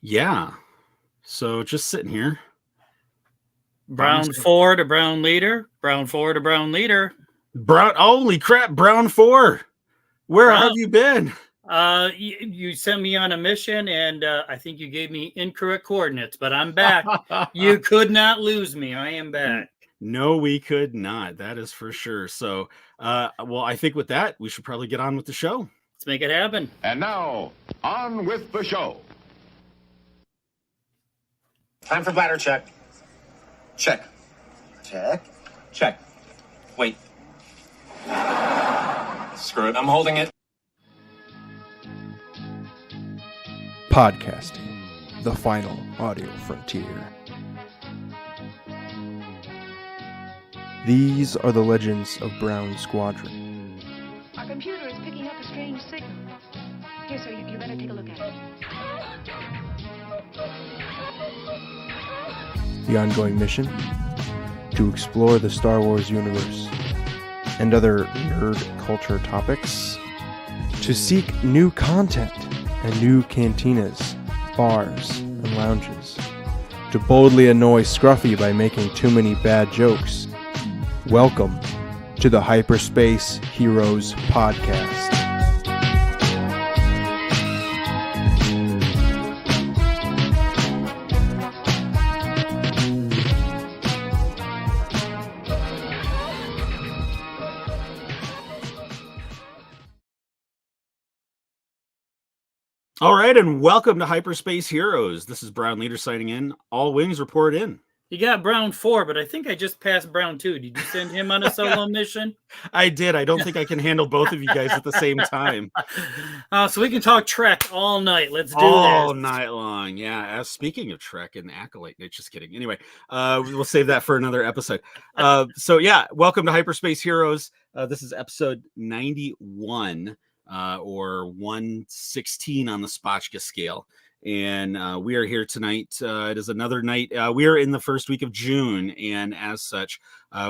Yeah. So just sitting here. Brown 4 to Brown leader. Brown 4 to Brown leader. Brown. Holy crap. Brown 4. Where have you been? You sent me on a mission, and I think you gave me incorrect coordinates, but I'm back. You could not lose me. I am back. No, we could not. That is for sure. So, well, I think with that, we should probably get on with the show. Let's make it happen. And now, on with the show. Time for bladder check. Check. Check. Check. Wait. Screw it. I'm holding it. Podcasting, the final audio frontier. These are the legends of Brown Squadron. Our computer is picking up a strange signal. Here, sir, you better take a look at it. The ongoing mission? To explore the Star Wars universe and other nerd culture topics. To seek new content and new cantinas, bars, and lounges. To boldly annoy Scruffy by making too many bad jokes. Welcome to the Hyperspace Heroes Podcast. All right, and welcome to Hyperspace Heroes. This is Brown Leader signing in. All wings report in. You got Brown 4, but I think I just passed Brown 2. Did you send him on a solo mission? I did. I don't think I can handle both of you guys at the same time. So we can talk Trek all night. Let's do all this. night long. Yeah. Speaking of Trek and Acolyte, no, just kidding. Anyway, we'll save that for another episode. So yeah, welcome to Hyperspace Heroes. This is episode 91. Or 116 on the Spotchka scale. And we are here tonight. It is another night. We are in the first week of June. And as such,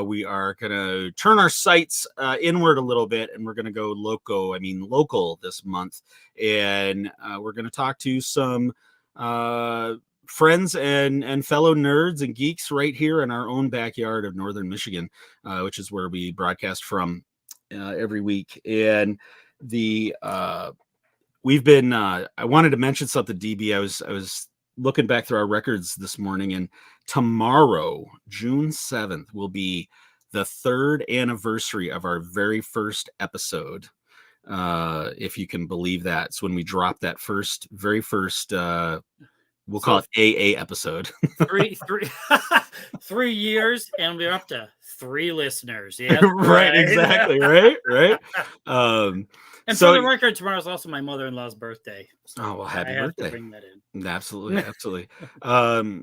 we are going to turn our sights inward a little bit. And we're going to go local this month. And we're going to talk to some friends and fellow nerds and geeks right here in our own backyard of Northern Michigan, which is where we broadcast from every week. And we've been I wanted to mention something, DB. I was looking back through our records this morning, and tomorrow, June 7th, will be the 3rd anniversary of our very first episode. If you can believe that. It's when we dropped that very first we'll call it AA episode. 3 years, and we're up to 3 listeners. Yeah, right, exactly. Right. And so, for the record, tomorrow is also my mother-in-law's birthday. So well, happy birthday! Bring that in. Absolutely.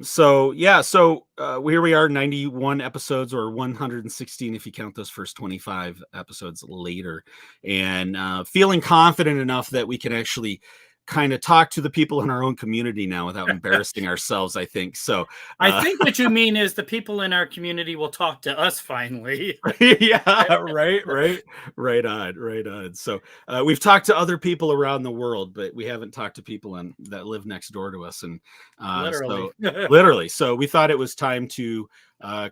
So here we are, 91 episodes, or 116 if you count those first 25 episodes later, and feeling confident enough that we can actually kind of talk to the people in our own community now without embarrassing ourselves, I think. So I think what you mean is the people in our community will talk to us finally. Yeah, right on. So we've talked to other people around the world, but we haven't talked to people that live next door to us. And literally. So we thought it was time to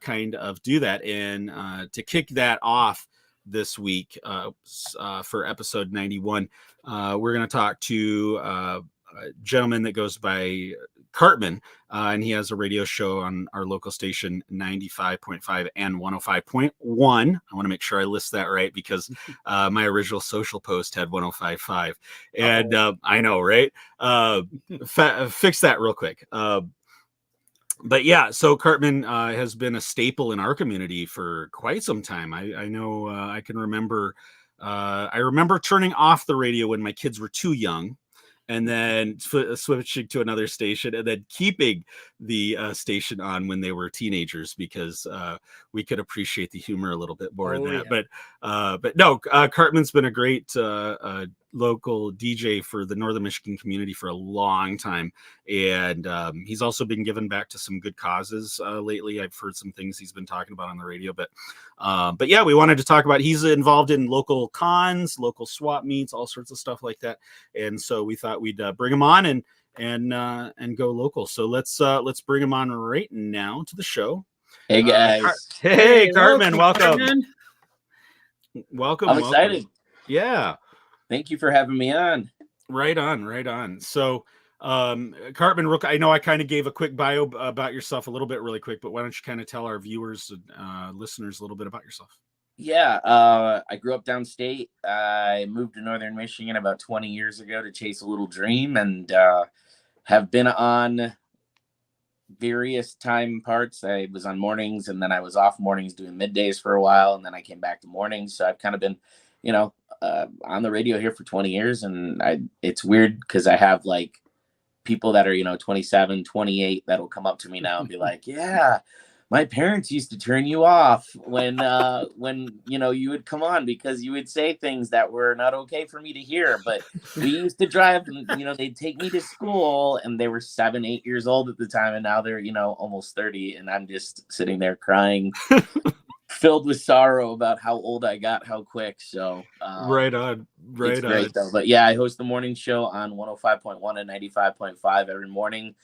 kind of do that. And to kick that off this week for episode 91, we're going to talk to a gentleman that goes by Cartman, and he has a radio show on our local station 95.5 and 105.1. I want to make sure I list that right, because my original social post had 105.5, and I know, right? Fix that real quick. But yeah, so Cartman has been a staple in our community for quite some time. I know I can remember. I remember turning off the radio when my kids were too young, and then switching to another station, and then keeping the station on when they were teenagers, because we could appreciate the humor a little bit more in that. Yeah. But no, Cartman's been a great local DJ for the Northern Michigan community for a long time, and he's also been given back to some good causes lately. I've heard some things he's been talking about on the radio, but yeah, we wanted to talk about. He's involved in local cons, local swap meets, all sorts of stuff like that, and so we thought we'd bring him on and go local. So let's bring him on right now to the show. Hey guys. Hey Cartman, welcome. Welcome. I'm excited. Yeah. Thank you for having me on. Right on. So, Cartman, I know I kind of gave a quick bio about yourself a little bit really quick, but why don't you kind of tell our viewers, listeners a little bit about yourself? Yeah. I grew up downstate. I moved to Northern Michigan about 20 years ago to chase a little dream, and have been on various time parts. I was on mornings, and then I was off mornings doing middays for a while, and then I came back to mornings. So I've kind of been, on the radio here for 20 years, and it's weird because I have like people that are 27, 28 that'll come up to me now and be like, yeah, my parents used to turn you off when you would come on because you would say things that were not okay for me to hear. But we used to drive, and they'd take me to school, and they were 7, 8 years old at the time, and now they're almost 30, and I'm just sitting there crying, filled with sorrow about how old I got, how quick. So right on. Great though. But yeah, I host the morning show on 105.1 and 95.5 every morning.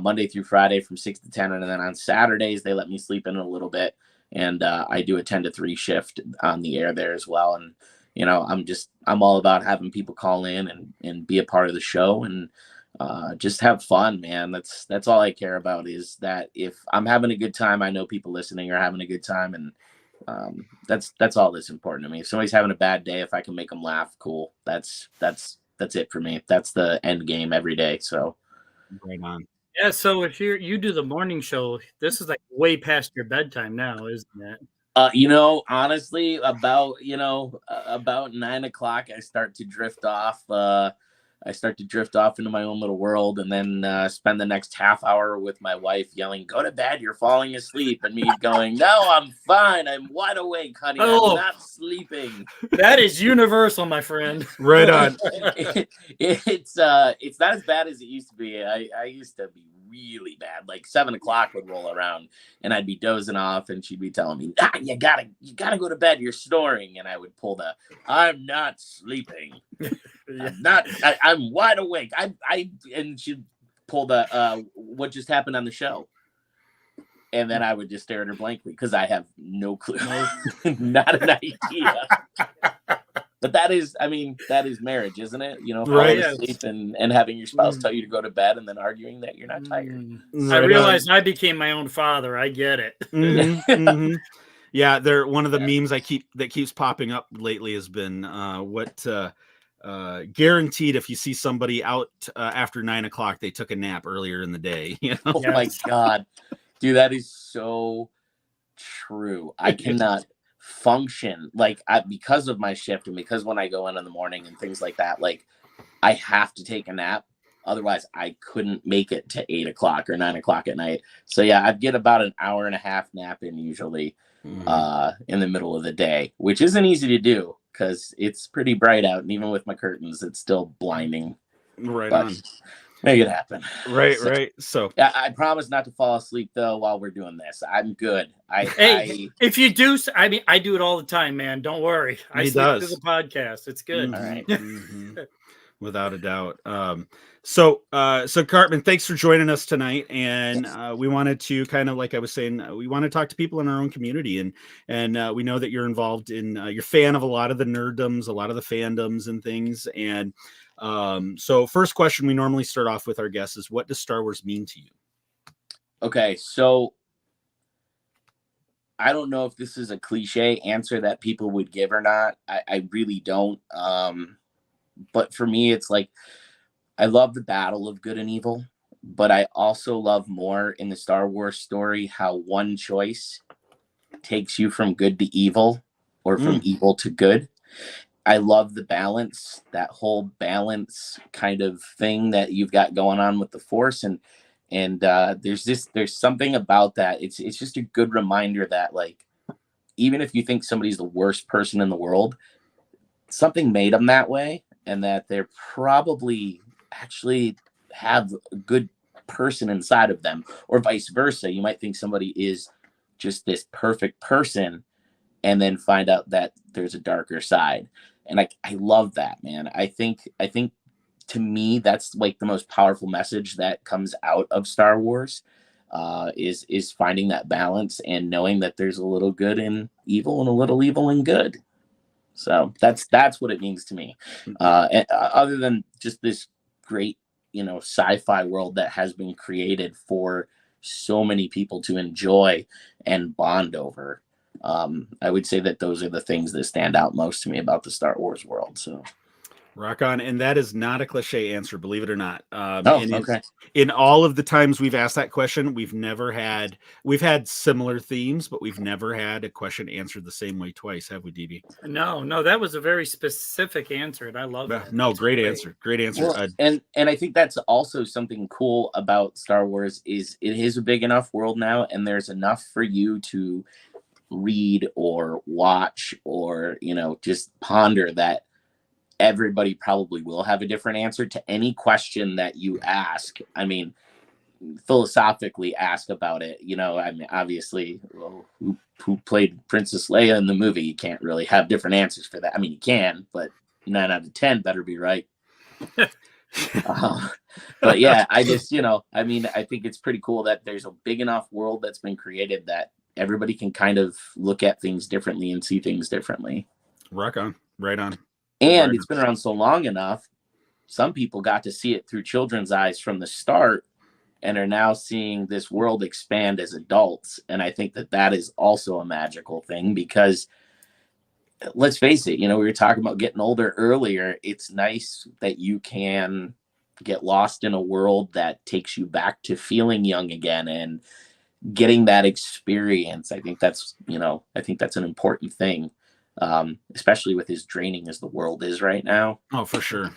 Monday through Friday from 6 to 10. And then on Saturdays, they let me sleep in a little bit. And I do a 10 to 3 shift on the air there as well. And, I'm all about having people call in and be a part of the show and just have fun, man. That's all I care about, is that if I'm having a good time, I know people listening are having a good time. And that's all that's important to me. If somebody's having a bad day, if I can make them laugh, cool. That's it for me. That's the end game every day. So right on. Yeah, so if you do the morning show, this is like way past your bedtime now, isn't it? Honestly, about 9 o'clock, I start to drift off. Into my own little world, and then spend the next half hour with my wife yelling, "Go to bed, you're falling asleep," and me going, "No, I'm fine. I'm wide awake, honey. I'm not sleeping." That is universal, my friend. Right on. It's not as bad as it used to be. I used to be really bad. Like 7 o'clock would roll around, and I'd be dozing off, and she'd be telling me, you gotta go to bed. You're snoring," and I would pull the, "I'm not sleeping. I'm wide awake." And she'd pull the what just happened on the show, and then I would just stare at her blankly because I have no clue, not an idea. But that is marriage, isn't it? Falling asleep and having your spouse tell you to go to bed, and then arguing that you're not tired. I realized I became my own father. I get it. Mm-hmm, mm-hmm. Yeah, one of the memes that keeps popping up lately has been guaranteed if you see somebody out after 9 o'clock, they took a nap earlier in the day. Oh my God, dude, that is so true. I cannot function because of my shift, and because when I go in the morning and things like that, like I have to take a nap. Otherwise I couldn't make it to 8 o'clock or 9 o'clock at night. So yeah, I'd get about an hour and a half nap in usually in the middle of the day, which isn't easy to do because it's pretty bright out, and even with my curtains it's still blinding. Right but on. Make it happen. Right. So yeah, I promise not to fall asleep though while we're doing this. I'm good. If you do, I do it all the time, man. Don't worry. I sleep through the podcast. It's good. All right. Mm-hmm. Without a doubt. So Cartman, thanks for joining us tonight. And we wanted to kind of, like I was saying, we want to talk to people in our own community, and we know that you're involved in, you're a fan of a lot of the nerddoms, a lot of the fandoms and things. And so first question we normally start off with our guests is, what does Star Wars mean to you? Okay, so I don't know if this is a cliche answer that people would give or not. I really don't. But for me, it's like, I love the battle of good and evil, but I also love more in the Star Wars story how one choice takes you from good to evil, or from evil to good. I love the balance, that whole balance kind of thing that you've got going on with the Force. And there's something about that. It's just a good reminder that, like, even if you think somebody's the worst person in the world, something made them that way. and that they're probably actually have a good person inside of them, or vice versa. You might think somebody is just this perfect person and then find out that there's a darker side. And I love that, man. I think to me, that's like the most powerful message that comes out of Star Wars, is finding that balance and knowing that there's a little good in evil and a little evil and good. So that's what it means to me. And, other than just this great, sci-fi world that has been created for so many people to enjoy and bond over. I would say that those are the things that stand out most to me about the Star Wars world. So rock on. And that is not a cliche answer, believe it or not. Okay. In all of the times we've asked that question, we've had similar themes, but we've never had a question answered the same way twice, have we, DB? No, that was a very specific answer, and I love that. No, great answer. Well, and I think that's also something cool about Star Wars is it is a big enough world now, and there's enough for you to read or watch or, just ponder that everybody probably will have a different answer to any question that you ask. I mean, philosophically ask about it. I mean, obviously, who played Princess Leia in the movie? You can't really have different answers for that. I mean, you can, but 9 out of 10 better be right. But yeah, I just, I mean, I think it's pretty cool that there's a big enough world that's been created that everybody can kind of look at things differently and see things differently. Rock on. Right on. And it's been around so long enough, some people got to see it through children's eyes from the start and are now seeing this world expand as adults. And I think that is also a magical thing because, let's face it, we were talking about getting older earlier. It's nice that you can get lost in a world that takes you back to feeling young again and getting that experience. I think that's an important thing. Especially with as draining as the world is right now. Oh, for sure.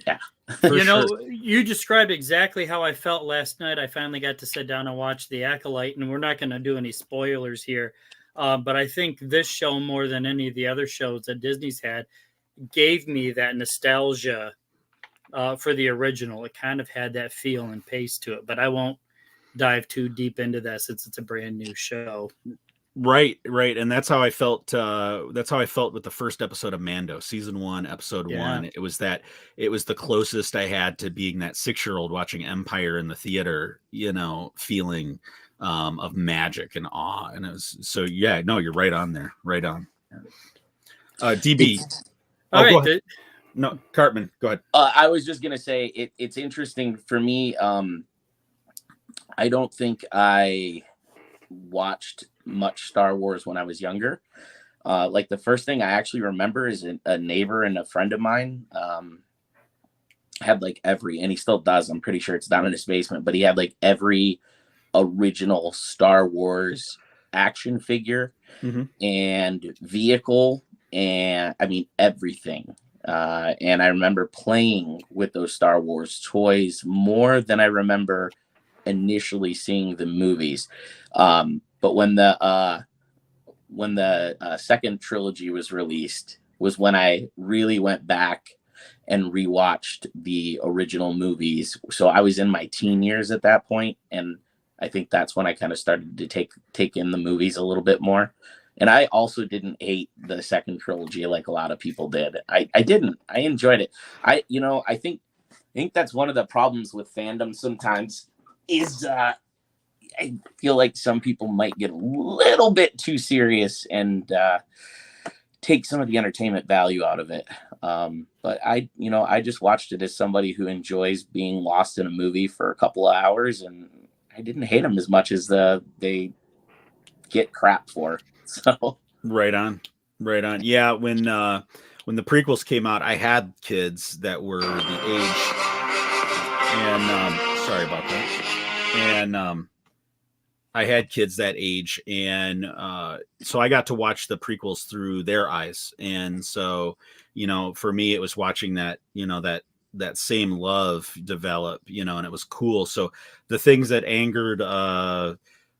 Yeah. You described exactly how I felt last night. I finally got to sit down and watch The Acolyte, and we're not going to do any spoilers here. But I think this show, more than any of the other shows that Disney's had, gave me that nostalgia for the original. It kind of had that feel and pace to it, but I won't dive too deep into that since it's a brand new show. Right. And that's how I felt. That's how I felt with the first episode of Mando, season 1, episode 1. It was the closest I had to being that 6-year-old watching Empire in the theater, feeling of magic and awe. And it was so, yeah, no, you're right on there. Right on. DB. All right. No, Cartman, go ahead. I was just going to say it's interesting for me. I don't think I watched much Star Wars when I was younger. Like the first thing I actually remember is a neighbor and a friend of mine had like and he still does, I'm pretty sure it's down in his basement, but he had like every original Star Wars action figure and vehicle, and I mean everything. And I remember playing with those Star Wars toys more than I remember initially seeing the movies. But when the second trilogy was released was when I really went back and rewatched the original movies. So I was in my teen years at that point, and I think that's when I kind of started to take in the movies a little bit more. And I also didn't hate the second trilogy like a lot of people did. I didn't. I enjoyed it. I think that's one of the problems with fandom sometimes is I feel like some people might get a little bit too serious and take some of the entertainment value out of it. But I just watched it as somebody who enjoys being lost in a movie for a couple of hours, and I didn't hate them as much as they get crap for. So right on. Yeah, when the prequels came out, I had kids that were the age, and sorry about that, and I had kids that age, and so I got to watch the prequels through their eyes. And so, for me, it was watching that, that same love develop, and it was cool. So the things that angered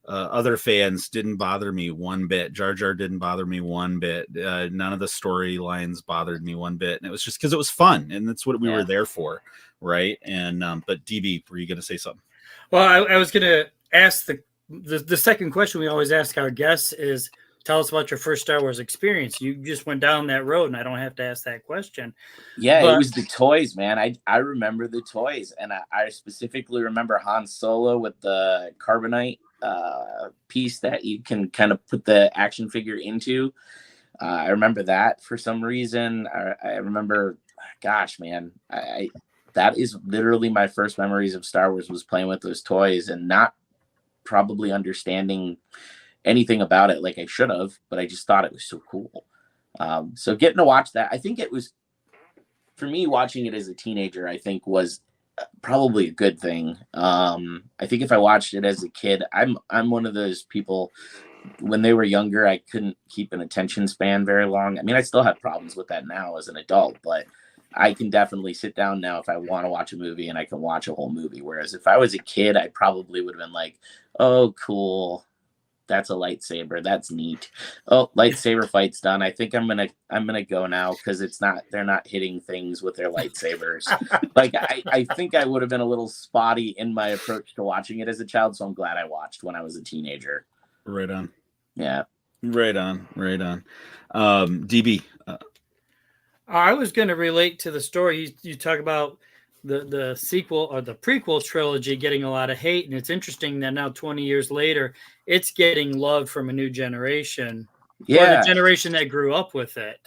other fans didn't bother me one bit. Jar Jar didn't bother me one bit. None of the storylines bothered me one bit. And it was just because it was fun. And that's what we were there for. Right. And, but DB, were you going to say something? Well, I was going to ask the second question we always ask our guests is, tell us about your first Star Wars experience. You just went down that road, and I don't have to ask that question. Yeah, it was the toys, man. I remember the toys, and I specifically remember Han Solo with the carbonite piece that you can kind of put the action figure into. I remember that for some reason. I remember, gosh, man, that is literally my first memories of Star Wars, was playing with those toys and not probably understanding anything about it like I should have, but I just thought it was so cool. So getting to watch that, I think it was, for me, watching it as a teenager, I think was probably a good thing. I think if I watched it as a kid, I'm one of those people, when they were younger, I couldn't keep an attention span very long. I mean, I still have problems with that now as an adult, but I can definitely sit down now if I want to watch a movie and I can watch a whole movie. Whereas if I was a kid, I probably would have been like, oh, cool. That's a lightsaber. That's neat. Oh, lightsaber fight's done. I think I'm gonna go now because they're not hitting things with their lightsabers. Like I think I would have been a little spotty in my approach to watching it as a child, so I'm glad I watched when I was a teenager. Right on. Yeah. Right on. DB. I was going to relate to the story. You talk about the sequel or the prequel trilogy getting a lot of hate, and it's interesting that now 20 years later it's getting love from a new generation, or the generation that grew up with it.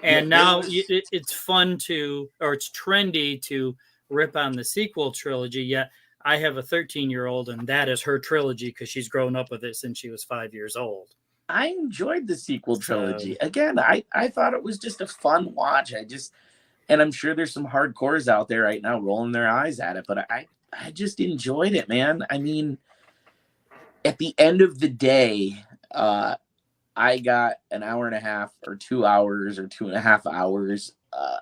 And now it's fun it's trendy to rip on the sequel trilogy, yet I have a 13-year-old and that is her trilogy because she's grown up with it since she was 5 years old. I enjoyed the sequel trilogy. Again, I thought it was just a fun watch. And I'm sure there's some hardcores out there right now rolling their eyes at it, but I just enjoyed it, man. I mean, at the end of the day, I got an hour and a half or 2 hours or 2.5 hours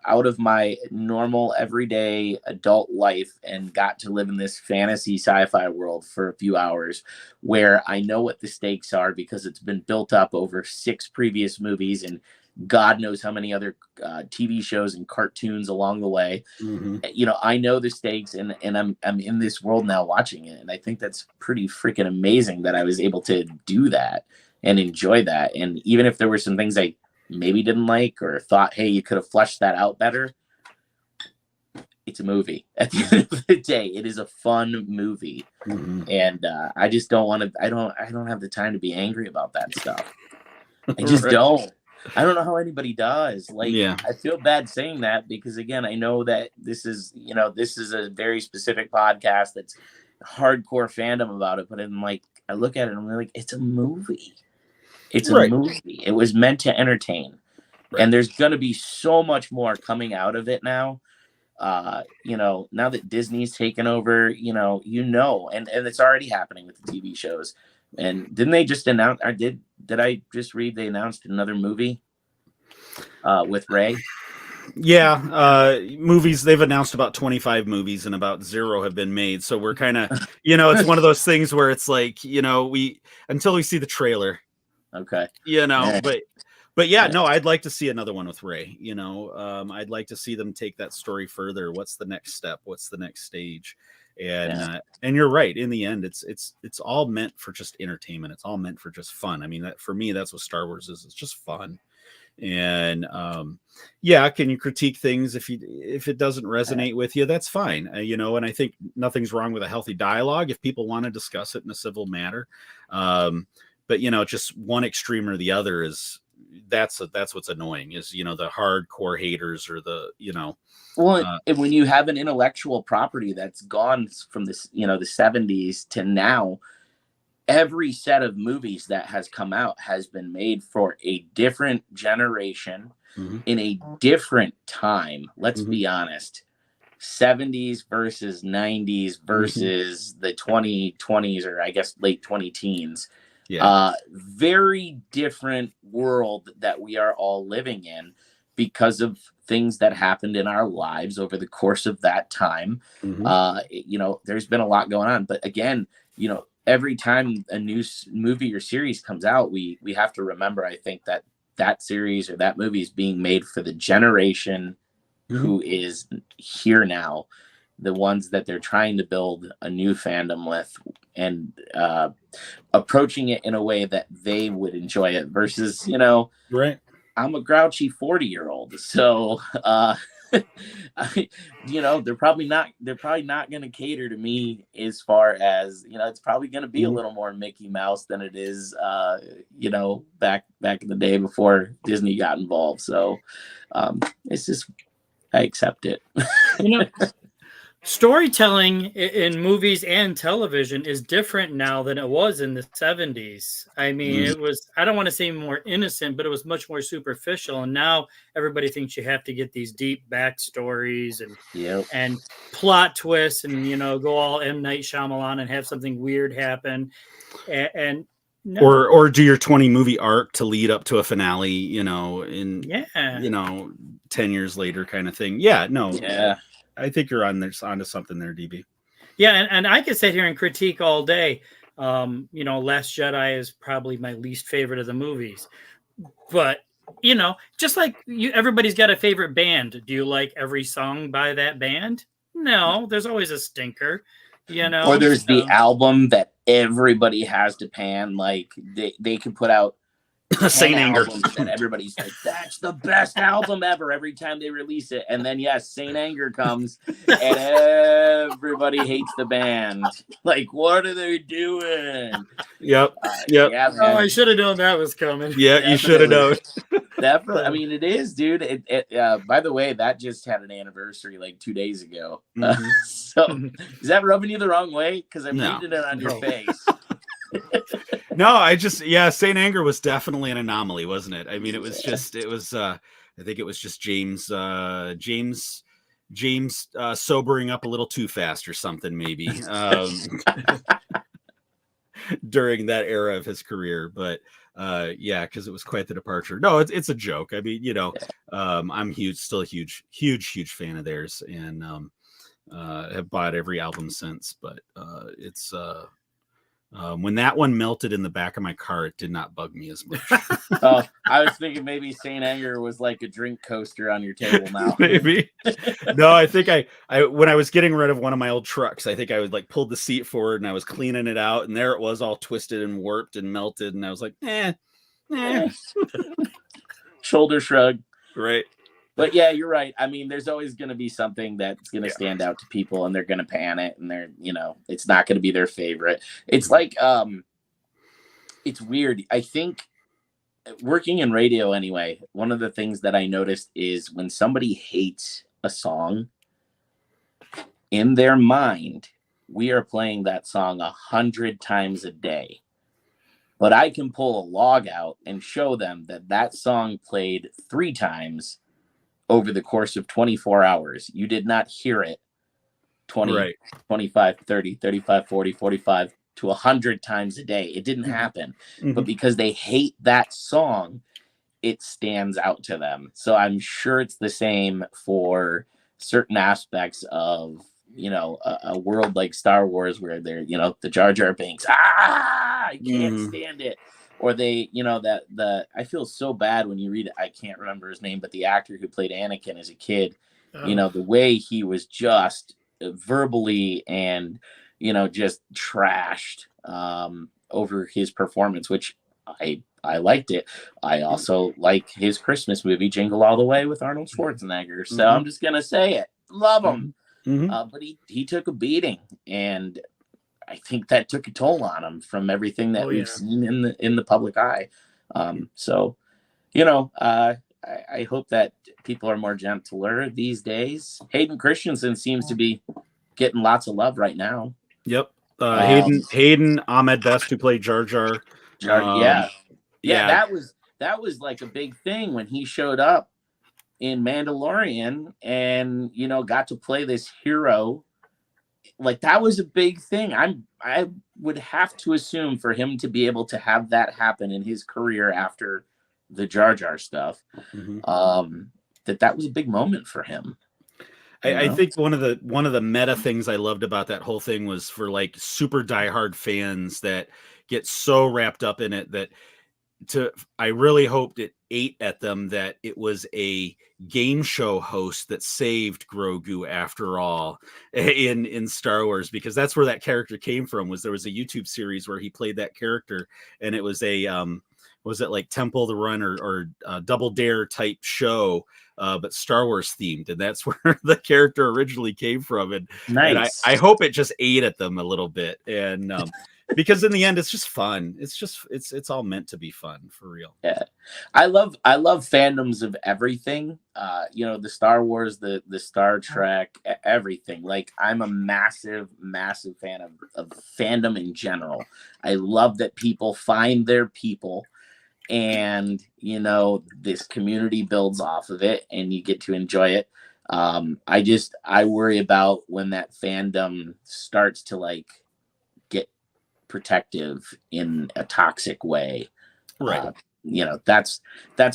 out of my normal everyday adult life and got to live in this fantasy sci-fi world for a few hours where I know what the stakes are because it's been built up over 6 previous movies and God knows how many other TV shows and cartoons along the way. Mm-hmm. You know, I know the stakes and I'm in this world now watching it. And I think that's pretty freaking amazing that I was able to do that and enjoy that. And even if there were some things I maybe didn't like or thought, hey, you could have fleshed that out better, it's a movie. At the end of the day, it is a fun movie. Mm-hmm. And I just don't want to, I don't have the time to be angry about that stuff. I just don't. I don't know how anybody does. Like, I feel bad saying that because, again, I know that this is a very specific podcast that's hardcore fandom about it. But I'm like, I look at it and I'm like, it's a movie. It's a movie. It was meant to entertain. Right. And there's going to be so much more coming out of it now. Now that Disney's taken over, and it's already happening with the TV shows. And didn't they just announce, or did I just read they announced another movie with Rey? Yeah, movies, they've announced about 25 movies and about 0 have been made. So we're kind of, it's one of those things where it's like, until we see the trailer. Okay. But yeah, no, I'd like to see another one with Rey. I'd like to see them take that story further. What's the next step? What's the next stage? And you're right. In the end, it's all meant for just entertainment. It's all meant for just fun. I mean, that for me, that's what Star Wars is. It's just fun. And can you critique things if it doesn't resonate with you? That's fine. And I think nothing's wrong with a healthy dialogue if people want to discuss it in a civil manner. But just one extreme or the other that's what's annoying is the hardcore haters or and when you have an intellectual property that's gone from this the 70s to now, every set of movies that has come out has been made for a different generation in a different time. Let's be honest. 70s versus 90s versus the 2020s, or I guess late 20-teens. Very different world that we are all living in because of things that happened in our lives over the course of that time. There's been a lot going on, but again, every time a new movie or series comes out, we have to remember, I think, that series or that movie is being made for the generation who is here now, the ones that they're trying to build a new fandom with, and approaching it in a way that they would enjoy it versus, right. I'm a grouchy 40-year-old, so they're probably not going to cater to me as far as, it's probably going to be a little more Mickey Mouse than it is back in the day before Disney got involved. So it's just, I accept it. Storytelling in movies and television is different now than it was in the 70s. I mean, it was, I don't want to say more innocent, but it was much more superficial. And now everybody thinks you have to get these deep backstories and plot twists and, go all M. Night Shyamalan and have something weird happen. And no. Or do your 20 movie arc to lead up to a finale, 10 years later kind of thing. Yeah, no. Yeah. I think you're onto something there, DB. Yeah, and I could sit here and critique all day. Last Jedi is probably my least favorite of the movies. But, just like everybody's got a favorite band. Do you like every song by that band? No, there's always a stinker. Or there's the album that everybody has to pan. Like they could put out Saint Anger, and everybody's like, that's the best album ever every time they release it. And then Saint Anger comes and everybody hates the band. Like, what are they doing? Yep. I should have known that was coming. Yeah, you should have known. Definitely. I mean, it is, dude. By the way, that just had an anniversary like 2 days ago. So is that rubbing you the wrong way? Because I'm reading it on your face. No, Saint Anger was definitely an anomaly, wasn't it? I mean, I think it was just James sobering up a little too fast or something, maybe, during that era of his career. But because it was quite the departure. No, it's a joke. I mean, I'm still a huge fan of theirs, and have bought every album since. But it's when that one melted in the back of my car, it did not bug me as much. Oh, I was thinking maybe Saint Anger was like a drink coaster on your table now. Maybe. No, I think I when I was getting rid of one of my old trucks, I think I would pulled the seat forward and I was cleaning it out, and there it was, all twisted and warped and melted, and I was like, shoulder shrug. Right. But yeah, you're right. I mean, there's always going to be something that's going to stand out to people, and they're going to pan it, and it's not going to be their favorite. It's like, it's weird. I think working in radio anyway, one of the things that I noticed is when somebody hates a song, in their mind, we are playing that song 100 times a day. But I can pull a log out and show them that song played 3 times over the course of 24 hours. You did not hear it 20, 25, 30, 35, 40, 45 to 100 times a day. It didn't happen. But because they hate that song, it stands out to them. So I'm sure it's the same for certain aspects of, a world like Star Wars, where they're, the Jar Jar Binks, I can't stand it. Or they, I feel so bad when you read it. I can't remember his name, but the actor who played Anakin as a kid, the way he was just verbally and, just trashed over his performance, which I liked it. I also like his Christmas movie, Jingle All the Way, with Arnold Schwarzenegger. So I'm just going to say it. Love him. But he took a beating, and I think that took a toll on him from everything that we've seen in the public eye. So, I hope that people are more gentler these days. Hayden Christensen seems to be getting lots of love right now. Yep. Hayden, Ahmed Best, who played Jar Jar. That was like a big thing when he showed up in Mandalorian and, got to play this hero. Like, that was a big thing. I would have to assume for him to be able to have that happen in his career after the Jar Jar stuff, that was a big moment for him. I think one of the meta things I loved about that whole thing was for like super diehard fans that get so wrapped up in it that I really hoped it ate at them that it was a game show host that saved Grogu after all in Star Wars, because that's where that character came from. There was a YouTube series where he played that character, and it was a was it like Temple the Run or Double Dare type show, but Star Wars themed, and that's where the character originally came from. And, nice. And I hope it just ate at them a little bit, and because in the end, it's just fun. It's all meant to be fun, for real. Yeah, I love fandoms of everything. The Star Wars, the Star Trek, everything. Like, I'm a massive fan of fandom in general. I love that people find their people, and this community builds off of it, and you get to enjoy it. I worry about when that fandom starts to like get protective in a toxic way, right? That's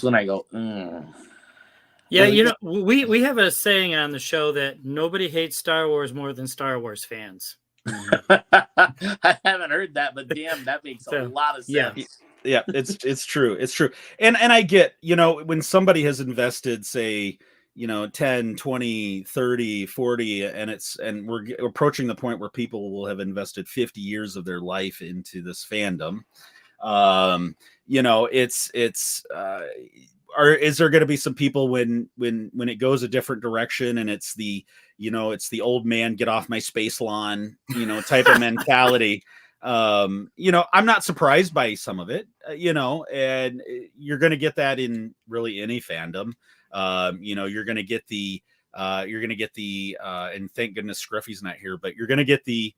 when I go, Yeah, we have a saying on the show that nobody hates Star Wars more than Star Wars fans. I haven't heard that, but damn, that makes a lot of sense. Yeah, it's true. And I get, when somebody has invested, say, 10, 20, 30, 40, and we're approaching the point where people will have invested 50 years of their life into this fandom. Is there going to be some people when it goes a different direction, and it's the old man get off my space lawn, type of mentality? I'm not surprised by some of it, and you're going to get that in really any fandom. You're going to get the, and thank goodness Scruffy's not here, but you're going to get the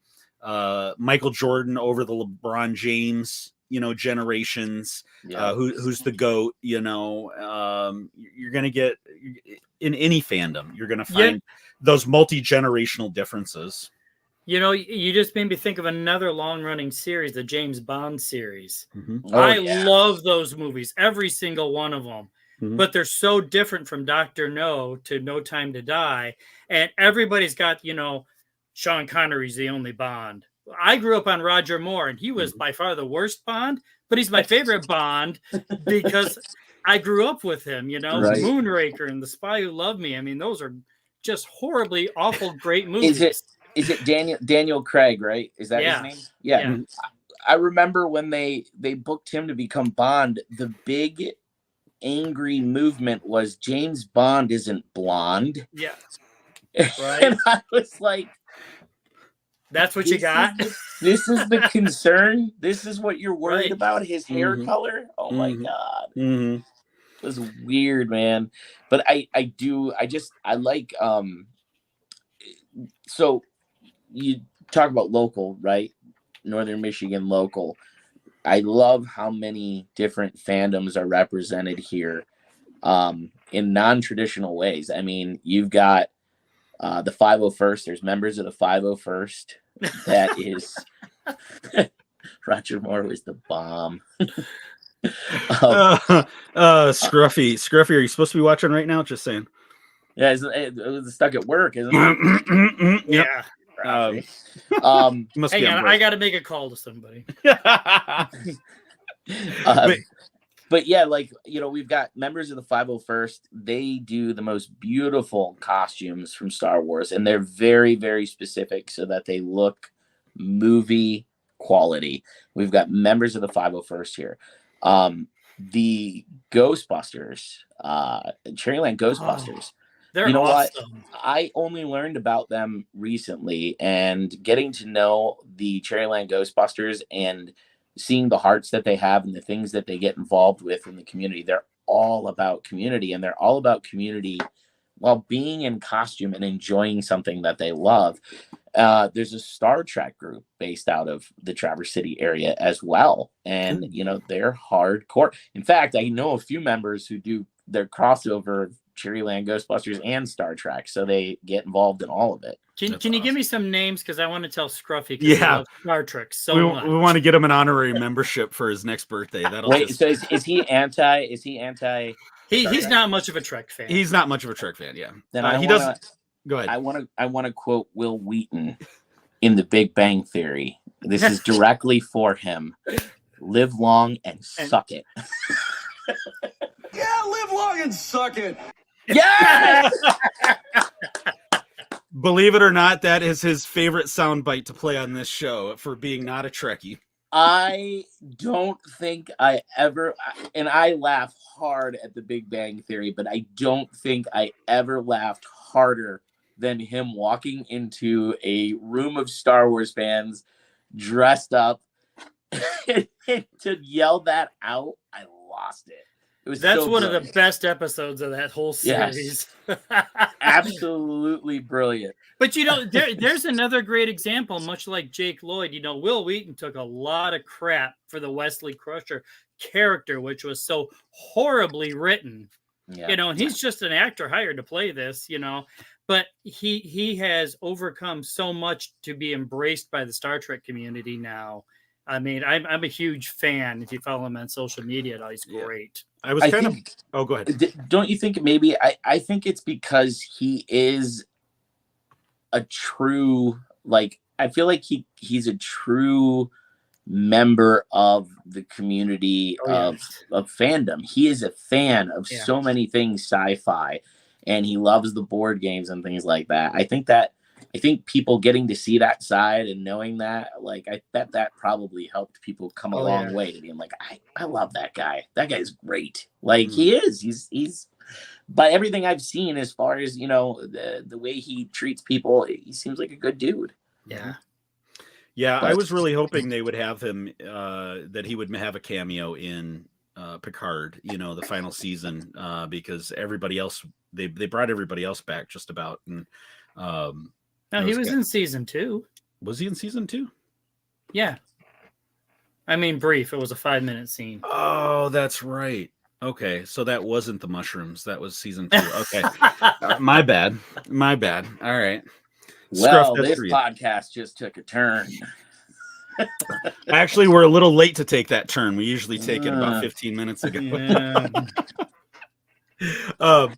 Michael Jordan over the LeBron James, generations, who's the GOAT, you're going to get in any fandom, you're going to find those multi-generational differences. You just made me think of another long-running series, the James Bond series. Mm-hmm. I love those movies, every single one of them. Mm-hmm. But they're so different from Dr. No to No Time to Die. And everybody's got, Sean Connery's the only Bond. I grew up on Roger Moore, and he was by far the worst Bond, but he's my favorite Bond because I grew up with him, Right. Moonraker and The Spy Who Loved Me. I mean, those are just horribly awful, great movies. Is it Daniel Craig, right? Is that his name? Yeah. I remember when they booked him to become Bond, the big angry movement was James Bond isn't blonde. Yeah. Right. And I was like, that's what you got? This is the concern? This is what you're worried about? His hair color? Oh my God. Mm-hmm. It was weird, man. But I like, so you talk about local, right? Northern Michigan local. I love how many different fandoms are represented here in non-traditional ways. I mean, you've got the 501st. There's members of the 501st. That is Roger Moore was the bomb. Scruffy, are you supposed to be watching right now? Just saying. Yeah, it was stuck at work, isn't it? Yeah. Hang on, I got to make a call to somebody. But yeah, we've got members of the 501st. They do the most beautiful costumes from Star Wars, and they're very, very specific so that they look movie quality. We've got members of the 501st here. The Ghostbusters, Cherryland Ghostbusters. They're awesome. What? I only learned about them recently, and getting to know the Cherryland Ghostbusters and seeing the hearts that they have and the things that they get involved with in the community. They're all about community, and they're all about community while being in costume and enjoying something that they love. There's a Star Trek group based out of the Traverse City area as well. And, they're hardcore. In fact, I know a few members who do their crossover of Cherryland Ghostbusters and Star Trek. So they get involved in all of it. Can you give me some names? Because I want to tell Scruffy. Yeah. Star Trek so much. We want to get him an honorary membership for his next birthday. So is he anti? He's not much of a Trek fan. He's not much of a Trek fan. Yeah. Then Go ahead. I want to quote Will Wheaton in The Big Bang Theory. This is directly for him. Live long and suck it. Yeah, live long and suck it. Yes! Believe it or not, that is his favorite soundbite to play on this show for being not a Trekkie. I don't think I ever, and I laugh hard at The Big Bang Theory, but I don't think I ever laughed harder than him walking into a room of Star Wars fans dressed up to yell that out. I lost it. That's one of the best episodes of that whole series. Yes. Absolutely brilliant. But there's another great example, much like Jake Lloyd. Will Wheaton took a lot of crap for the Wesley Crusher character, which was so horribly written. Yeah. And he's just an actor hired to play this, but he has overcome so much to be embraced by the Star Trek community now. I mean, I'm a huge fan. If you follow him on social media, he's great. Oh, go ahead. Don't you think maybe I think it's because he is a true, I feel like he's a true member of the community of fandom. He is a fan of so many things sci-fi, and he loves the board games and things like that. I think people getting to see that side and knowing that, I bet that probably helped people come a long way to being like, I love that guy. That guy's great. He is. He's by everything I've seen, as far as the way he treats people, he seems like a good dude. Yeah. Yeah, I was really hoping they would have him, that he would have a cameo in Picard, the final season, because everybody else, they brought everybody else back just about. And no, he was in season 2. Was he in season 2? Yeah. I mean, brief. It was a 5-minute scene. Oh, that's right. Okay, so that wasn't the mushrooms. That was season 2. Okay. My bad. All right. Well, this podcast just took a turn. Actually, we're a little late to take that turn. We usually take it about 15 minutes ago. Yeah.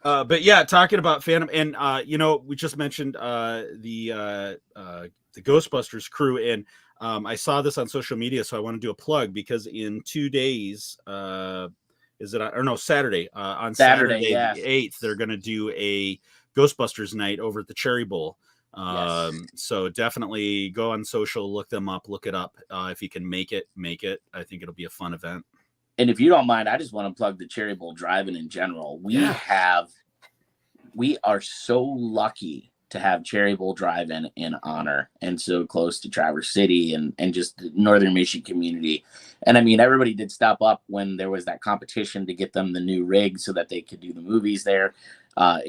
But yeah, talking about Phantom, and we just mentioned the Ghostbusters crew, and I saw this on social media, so I want to do a plug, because in 2 days, Saturday, on Saturday yes. the 8th, they're going to do a Ghostbusters night over at the Cherry Bowl. So definitely go on social, look them up, look it up. If you can make it. I think it'll be a fun event. And if you don't mind, I just want to plug the Cherry Bowl Drive-In in general. We are so lucky to have Cherry Bowl Drive-In in honor, and so close to Traverse City and just the Northern Michigan community. And I mean, everybody did stop up when there was that competition to get them the new rig so that they could do the movies there.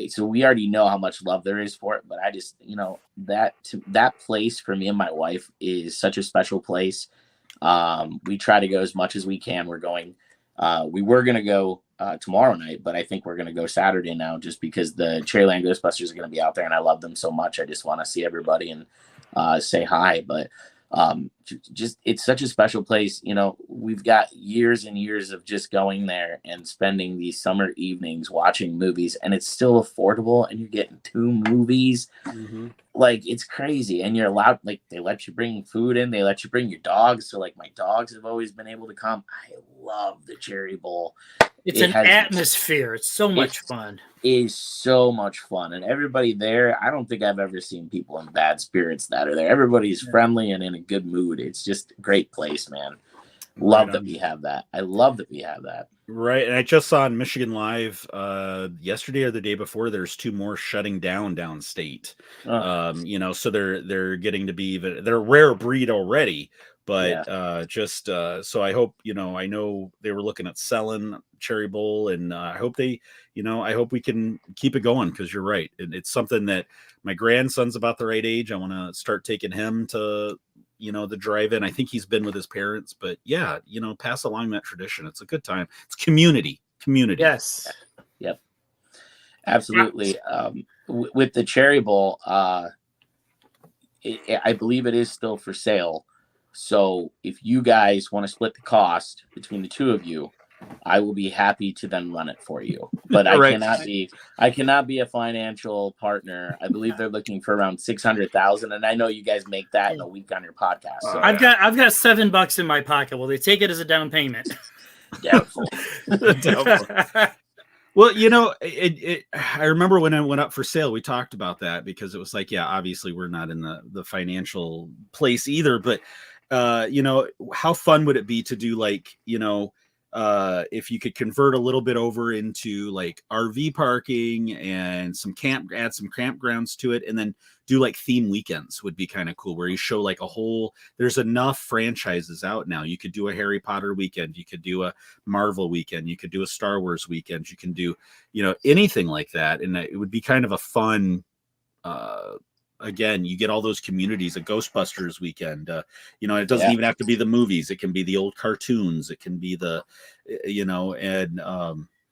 So we already know how much love there is for it, but I just, that place for me and my wife is such a special place. We try to go as much as we can. We're going, we were going to go tomorrow night, but I think we're going to go Saturday now, just because the Cherryland Ghostbusters are going to be out there and I love them so much. I just want to see everybody and say hi, but just it's such a special place. We've got years and years of just going there and spending these summer evenings watching movies, and it's still affordable, and you're getting 2 movies. Mm-hmm. It's crazy, and you're allowed, they let you bring food in, they let you bring your dogs, so my dogs have always been able to come. I love the Cherry Bowl. It's an atmosphere. It's so much fun. It is so much fun, and everybody there, I don't think I've ever seen people in bad spirits that are there. Everybody's friendly and in a good mood. It's just a great place, man. Love that we have that. I love that we have that. Right. And I just saw on Michigan Live yesterday or the day before, there's 2 more shutting down downstate. So they're getting to be they're a rare breed already, but so I hope, I know they were looking at selling Cherry Bowl, and I hope I hope we can keep it going, because you're right. It's something that my grandson's about the right age. I want to start taking him to, the drive-in. I think he's been with his parents, but pass along that tradition. It's a good time. It's community. Yes. Yep. Absolutely. With the Cherry Bowl, I believe it is still for sale. So if you guys want to split the cost between the 2 of you, I will be happy to then run it for you. But I cannot be a financial partner. I believe they're looking for around 600,000, and I know you guys make that in a week on your podcast. So. I've got $7 in my pocket. Will they take it as a down payment? Doubtful. Well, you know, I remember when it went up for sale, we talked about that because it was like, yeah, obviously we're not in the financial place either, but you know, how fun would it be to do, like, you know, if you could convert a little bit over into like RV parking and add some campgrounds to it, and then do like theme weekends would be kind of cool, where you show like there's enough franchises out now. You could do a Harry Potter weekend, you could do a Marvel weekend, you could do a Star Wars weekend, you can do, you know, anything like that. And it would be kind of a fun, again, you get all those communities, a Ghostbusters weekend, you know, it doesn't even have to be the movies. It can be the old cartoons. It can be the, you know, and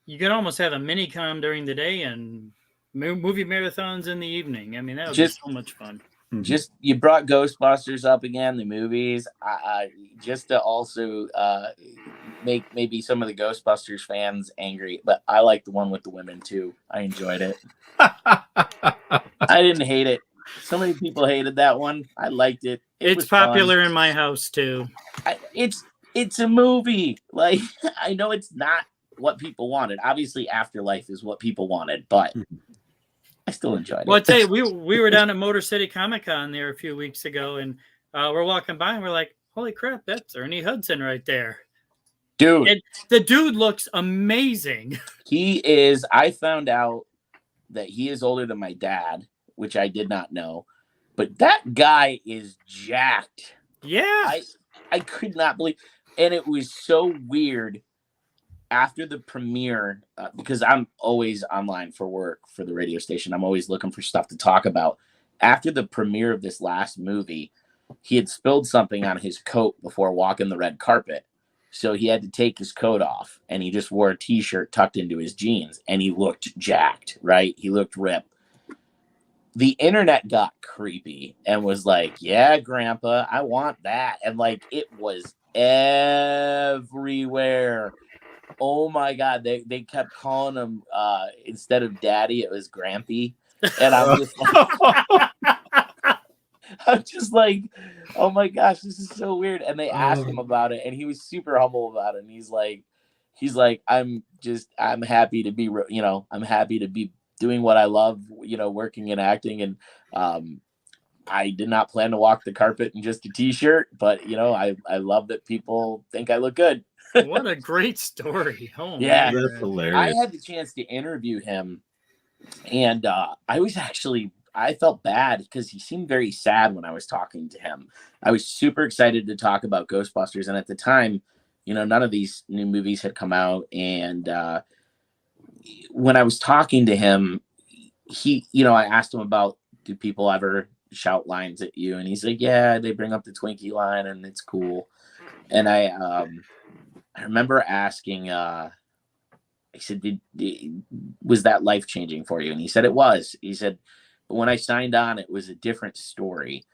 you could almost have a mini con during the day and movie marathons in the evening. I mean, that would be so much fun. Just, you brought Ghostbusters up again, the movies, just to also make maybe some of the Ghostbusters fans angry, but I like the one with the women too. I enjoyed it. I didn't hate it. So many people hated that one. I liked it. It's popular in my house too. It's a movie. Like, I know it's not what people wanted. Obviously, Afterlife is what people wanted, but I still enjoyed it. Well, I tell you, we were down at Motor City Comic Con there a few weeks ago, and we're walking by and we're like, holy crap, that's Ernie Hudson right there. Dude. And the dude looks amazing. He is. I found out that he is older than my dad, which I did not know. But that guy is jacked. Yeah. I could not believe. And it was so weird after the premiere, because I'm always online for work for the radio station. I'm always looking for stuff to talk about. After the premiere of this last movie, he had spilled something on his coat before walking the red carpet. So he had to take his coat off, and he just wore a t-shirt tucked into his jeans, and he looked jacked, right? He looked ripped. The internet got creepy and was like, yeah, Grandpa, I want that. And like, it was everywhere. Oh my God. They kept calling him, instead of Daddy, it was Grampy. And I'm just like, oh my gosh, this is so weird. And they asked him about it, and he was super humble about it. And he's like, I'm happy to be, you know, I'm happy to be doing what I love, you know, working and acting. And I did not plan to walk the carpet in just a t-shirt, but you know, I love that people think I look good. What a great story. Oh, yeah, that's hilarious. I had the chance to interview him, and I felt bad because he seemed very sad when I was talking to him. I was super excited to talk about Ghostbusters, and at the time, you know, none of these new movies had come out. And when I was talking to him, he, you know, I asked him about, do people ever shout lines at you? And he's like, yeah, they bring up the Twinkie line and it's cool. And I remember asking, I said, was that life-changing for you? And he said it was. He said, when I signed on, it was a different story.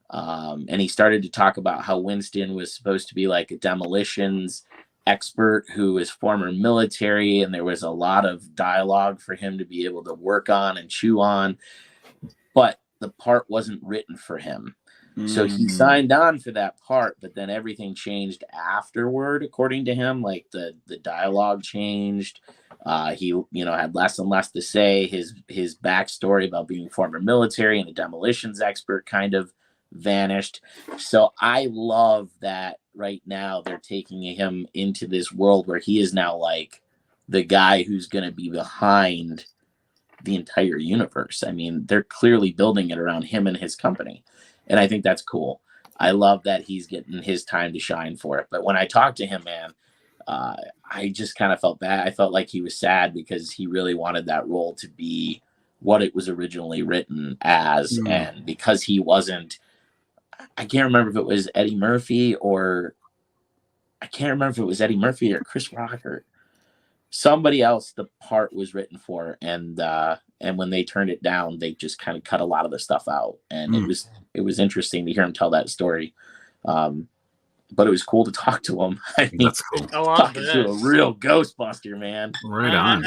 And he started to talk about how Winston was supposed to be like a demolitions expert who was former military, and there was a lot of dialogue for him to be able to work on and chew on, but the part wasn't written for him. So he signed on for that part, but then everything changed afterward, according to him. Like the dialogue changed. He, you know, had less and less to say. His backstory about being former military and a demolitions expert kind of vanished. So I love that right now they're taking him into this world where he is now like the guy who's going to be behind the entire universe. I mean, they're clearly building it around him and his company. And I think that's cool. I love that he's getting his time to shine for it. But when I talked to him, man, I just kind of felt bad. I felt like he was sad because he really wanted that role to be what it was originally written as. And because he wasn't, I can't remember if it was Eddie Murphy or Chris Rock or somebody else the part was written for. And when they turned it down, they just kind of cut a lot of the stuff out. And it was interesting to hear him tell that story. but it was cool to talk to him. I mean, That's cool. Talking to a real Ghostbuster, man. Right on.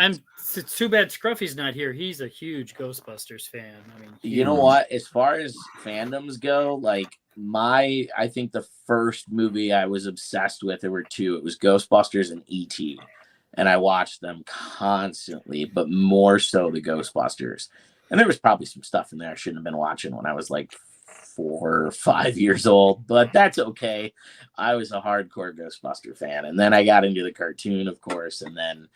It's too bad Scruffy's not here. He's a huge Ghostbusters fan. I mean, you know what? As far as fandoms go, like I think the first movie I was obsessed with, there were two. It was Ghostbusters and E.T. And I watched them constantly, but more so the Ghostbusters. And there was probably some stuff in there I shouldn't have been watching when I was like 4 or 5 years old, but that's okay. I was a hardcore Ghostbuster fan. And then I got into the cartoon, of course. And then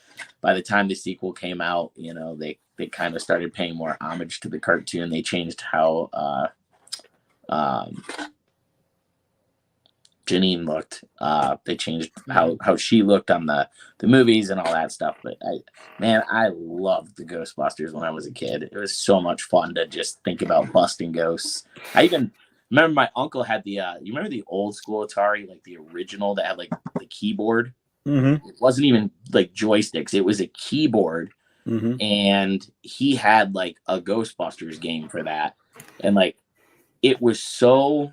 by the time the sequel came out, you know, they kind of started paying more homage to the cartoon. They changed how Janine looked. They changed how she looked on the movies and all that stuff. But I loved the Ghostbusters when I was a kid. It was so much fun to just think about busting ghosts. I even remember my uncle had the you remember the old school Atari, like the original that had like the keyboard. Mm-hmm. It wasn't even like joysticks. It was a keyboard. Mm-hmm. And he had like a Ghostbusters game for that. And like it was so,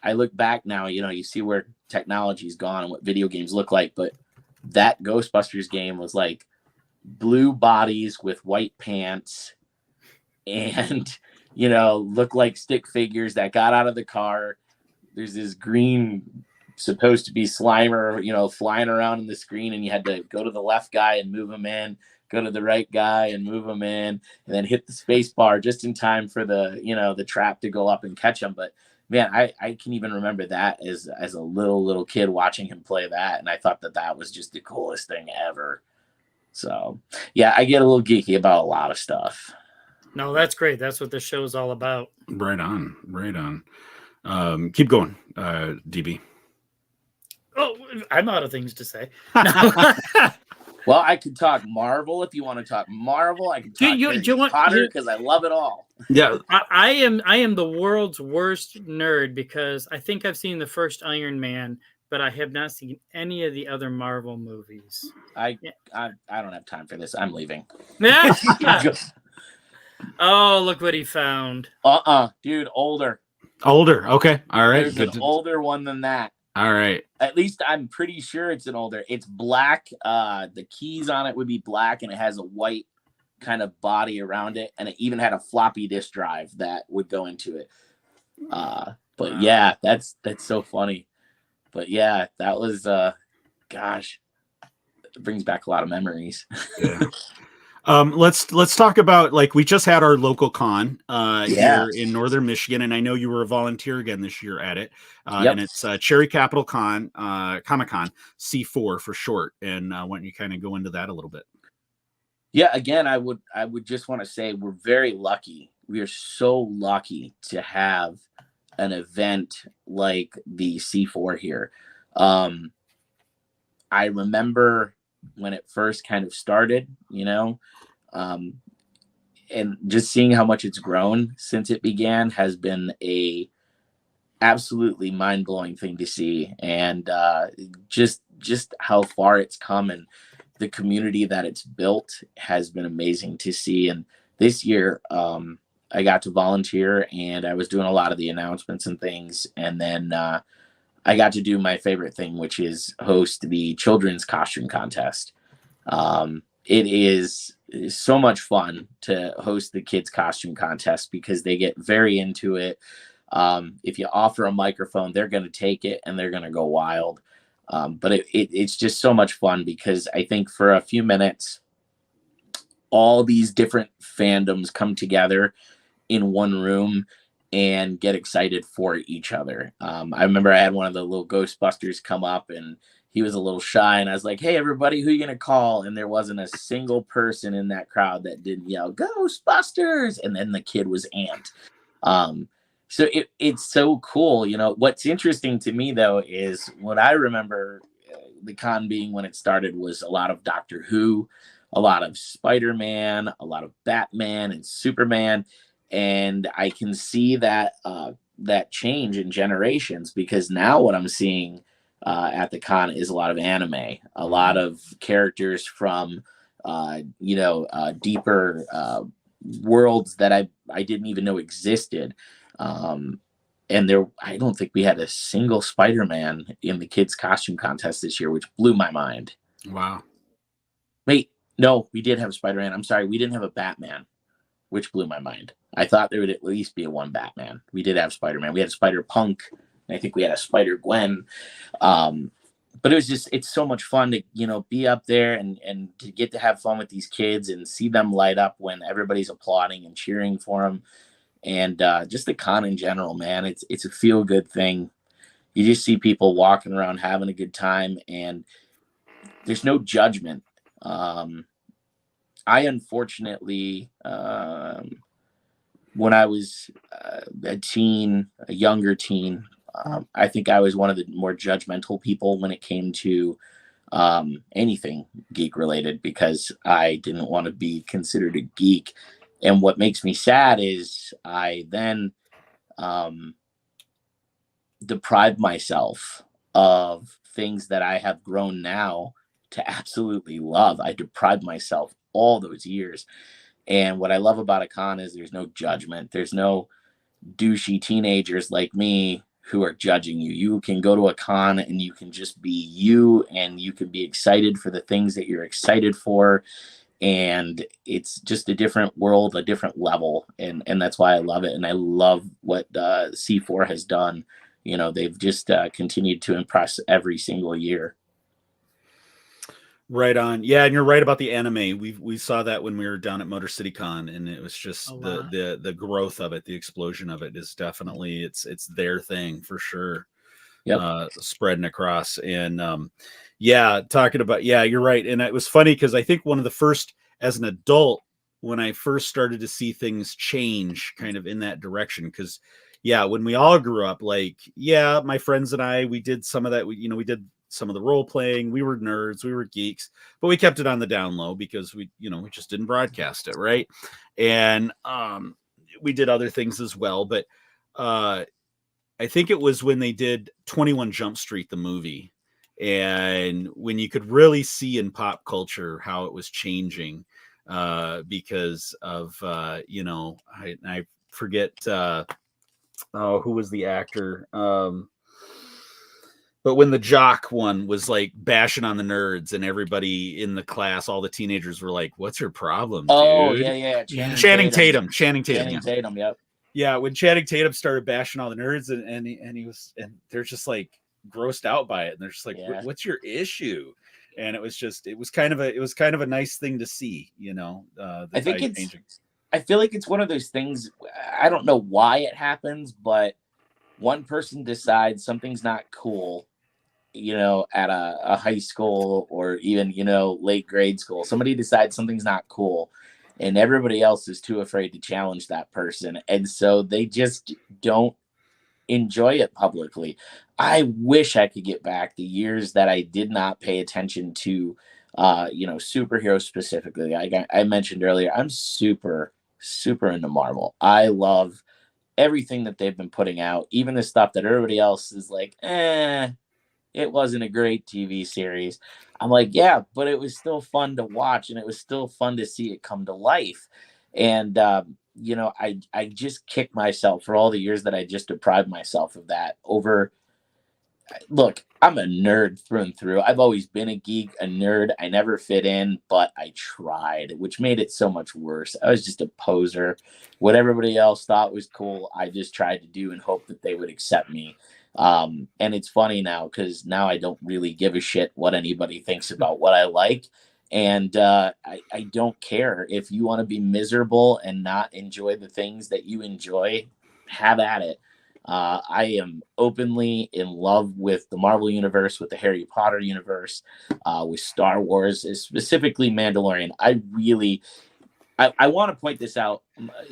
I look back now, you know, you see where technology's gone and what video games look like, but that Ghostbusters game was like blue bodies with white pants and, you know, look like stick figures that got out of the car. There's this green, supposed to be Slimer, you know, flying around in the screen, and you had to go to the left guy and move him in, go to the right guy and move him in, and then hit the space bar just in time for the, you know, the trap to go up and catch him. But man, I can even remember that as a little kid watching him play that, and I thought that was just the coolest thing ever. So yeah, I get a little geeky about a lot of stuff. No, that's great. That's what this show is all about. Right on, right on. Keep going, DB. Oh, I'm out of things to say. Well, I could talk Marvel if you want to talk Marvel. I can talk Harry Potter because I love it all. Yeah, I am the world's worst nerd because I think I've seen the first Iron Man, but I have not seen any of the other Marvel movies. I don't have time for this. I'm leaving. Oh, look what he found. Dude, older. Okay, all right. There's an older one than that. All right. At least I'm pretty sure it's an older. It's black. The keys on it would be black, and it has a white kind of body around it, and it even had a floppy disk drive that would go into it. But yeah, that's so funny. But yeah, that was gosh, it brings back a lot of memories. Yeah. Let's talk about, like, we just had our local con here in Northern Michigan, and I know you were a volunteer again this year at it. And it's Cherry Capital Con, Comic-Con, C4 for short. And why don't you kind of go into that a little bit? Yeah, again, I would just want to say we're very lucky. We are so lucky to have an event like the C4 here. I remember when it first kind of started, you know, and just seeing how much it's grown since it began has been a absolutely mind-blowing thing to see. And just how far it's come and the community that it's built has been amazing to see. And this year, I got to volunteer, and I was doing a lot of the announcements and things. And then I got to do my favorite thing, which is host the children's costume contest. It is so much fun to host the kids costume contest because they get very into it. If you offer a microphone, they're going to take it and they're going to go wild. But it's just so much fun because I think for a few minutes, all these different fandoms come together in one room and get excited for each other. I remember I had one of the little Ghostbusters come up, and he was a little shy, and I was like, "Hey, everybody, who are you going to call?" And there wasn't a single person in that crowd that didn't yell, "Ghostbusters!" And then the kid was amped. So it's so cool. You know, what's interesting to me, though, is what I remember the con being when it started was a lot of Doctor Who, a lot of Spider-Man, a lot of Batman and Superman. And I can see that that change in generations, because now what I'm seeing at the con is a lot of anime, a lot of characters from deeper worlds that I didn't even know existed. And I don't think we had a single Spider-Man in the kids' costume contest this year, which blew my mind. Wow. Wait, no, we did have a Spider-Man. I'm sorry, we didn't have a Batman, which blew my mind. I thought there would at least be a one Batman. We did have Spider-Man. We had a Spider-Punk, and I think we had a Spider-Gwen. But it's so much fun to, be up there and to get to have fun with these kids and see them light up when everybody's applauding and cheering for them. And just the con in general, man, it's a feel-good thing. You just see people walking around having a good time, and there's no judgment. I unfortunately, when I was a younger teen, I think I was one of the more judgmental people when it came to anything geek related, because I didn't want to be considered a geek. And what makes me sad is I then deprived myself of things that I have grown now to absolutely love. I deprived myself all those years. And what I love about a con is there's no judgment. There's no douchey teenagers like me who are judging you. You can go to a con and you can just be you, and you can be excited for the things that you're excited for. And it's just a different world, a different level. And that's why I love it. And I love what C4 has done. They've just continued to impress every single year. Right on. Yeah, and you're right about the anime. We saw that when we were down at Motor City Con, and it was just the growth of it, the explosion of it is definitely it's their thing for sure. Yep. Spreading across. And talking about, you're right. And it was funny because I think one of the first, as an adult, when I first started to see things change kind of in that direction, because when we all grew up, my friends and I, we did some of that. We did some of the role playing. We were nerds, we were geeks, but we kept it on the down low because we just didn't broadcast it, right? And we did other things as well. But I think it was when they did 21 Jump Street, the movie, and when you could really see in pop culture how it was changing because of I forget who was the actor. But when the jock one was bashing on the nerds, and everybody in the class, all the teenagers were like, "What's your problem, dude?" Oh, yeah. Channing Tatum. Yep. Yeah, when Channing Tatum started bashing all the nerds, and they're just grossed out by it, and they're just like, "What's your issue?" And it was kind of a nice thing to see, I feel like it's one of those things. I don't know why it happens, but one person decides something's not cool, at a high school or even, late grade school. Somebody decides something's not cool, and everybody else is too afraid to challenge that person. And so they just don't enjoy it publicly. I wish I could get back the years that I did not pay attention to, superheroes specifically. I mentioned earlier, I'm super, super into Marvel. I love everything that they've been putting out, even the stuff that everybody else is like, it wasn't a great TV series. I'm like, yeah, but it was still fun to watch, and it was still fun to see it come to life. And, I just kick myself for all the years that I just deprived myself of that over. Look, I'm a nerd through and through. I've always been a geek, a nerd. I never fit in, but I tried, which made it so much worse. I was just a poser. What everybody else thought was cool, I just tried to do and hope that they would accept me. And it's funny now because now I don't really give a shit what anybody thinks about what I like. And I don't care. If you want to be miserable and not enjoy the things that you enjoy, have at it. I am openly in love with the Marvel universe, with the Harry Potter universe, with Star Wars, specifically Mandalorian. I want to point this out.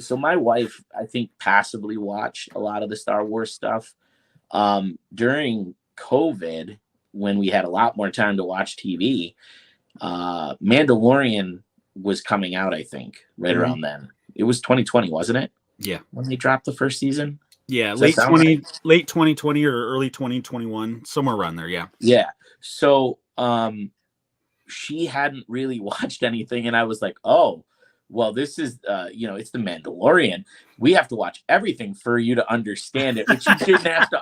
So my wife, I think, passively watched a lot of the Star Wars stuff during COVID, when we had a lot more time to watch TV. Mandalorian was coming out, I think, right around then. It was 2020, wasn't it? Yeah. When they dropped the first season? Yeah, late 2020 or early 2021, somewhere around there, yeah. Yeah. So she hadn't really watched anything, and I was like, oh, well, this is, it's the Mandalorian. We have to watch everything for you to understand it, which you didn't have to.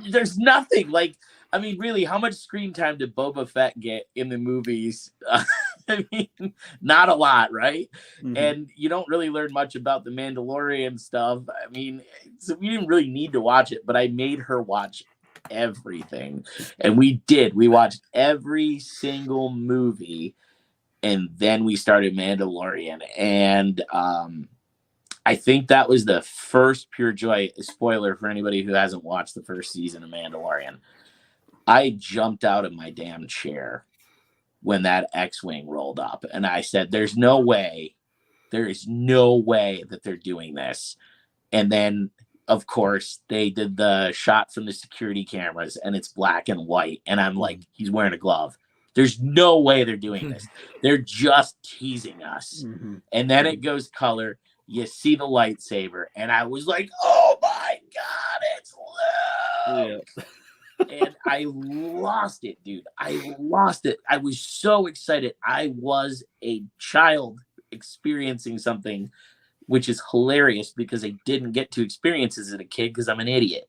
There's nothing like, I mean, really, how much screen time did Boba Fett get in the movies? I mean, not a lot, right? Mm-hmm. And you don't really learn much about the Mandalorian stuff. I mean, so we didn't really need to watch it, but I made her watch everything. And we did. We watched every single movie. And then we started Mandalorian. And I think that was the first pure joy. Spoiler for anybody who hasn't watched the first season of Mandalorian. I jumped out of my damn chair when that X-Wing rolled up. And I said, there is no way that they're doing this. And then, of course, they did the shot from the security cameras and it's black and white. And I'm like, he's wearing a glove. There's no way they're doing this. They're just teasing us. Mm-hmm. And then it goes color. You see the lightsaber. And I was like, oh my God, it's Luke. Yeah. And I lost it, dude. I lost it. I was so excited. I was a child experiencing something, which is hilarious because I didn't get to experience as a kid because I'm an idiot.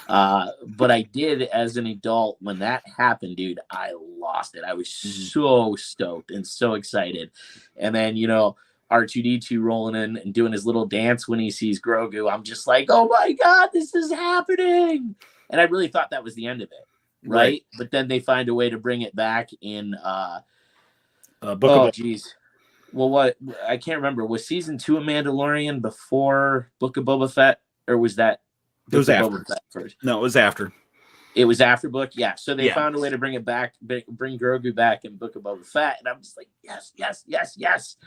But I did as an adult. When that happened, dude, I lost it. I was so stoked and so excited. And then, R2-D2 rolling in and doing his little dance when he sees Grogu. I'm just like, oh my God, this is happening. And I really thought that was the end of it, right? But then they find a way to bring it back in geez. Well, what? I can't remember. Was season 2 of Mandalorian before Book of Boba Fett? Or was that it was after. Boba Fett first? No, it was after. It was after Book? Yeah. So they found a way to bring it back, bring Grogu back in Book of Boba Fett. And I'm just like, yes, yes, yes, yes.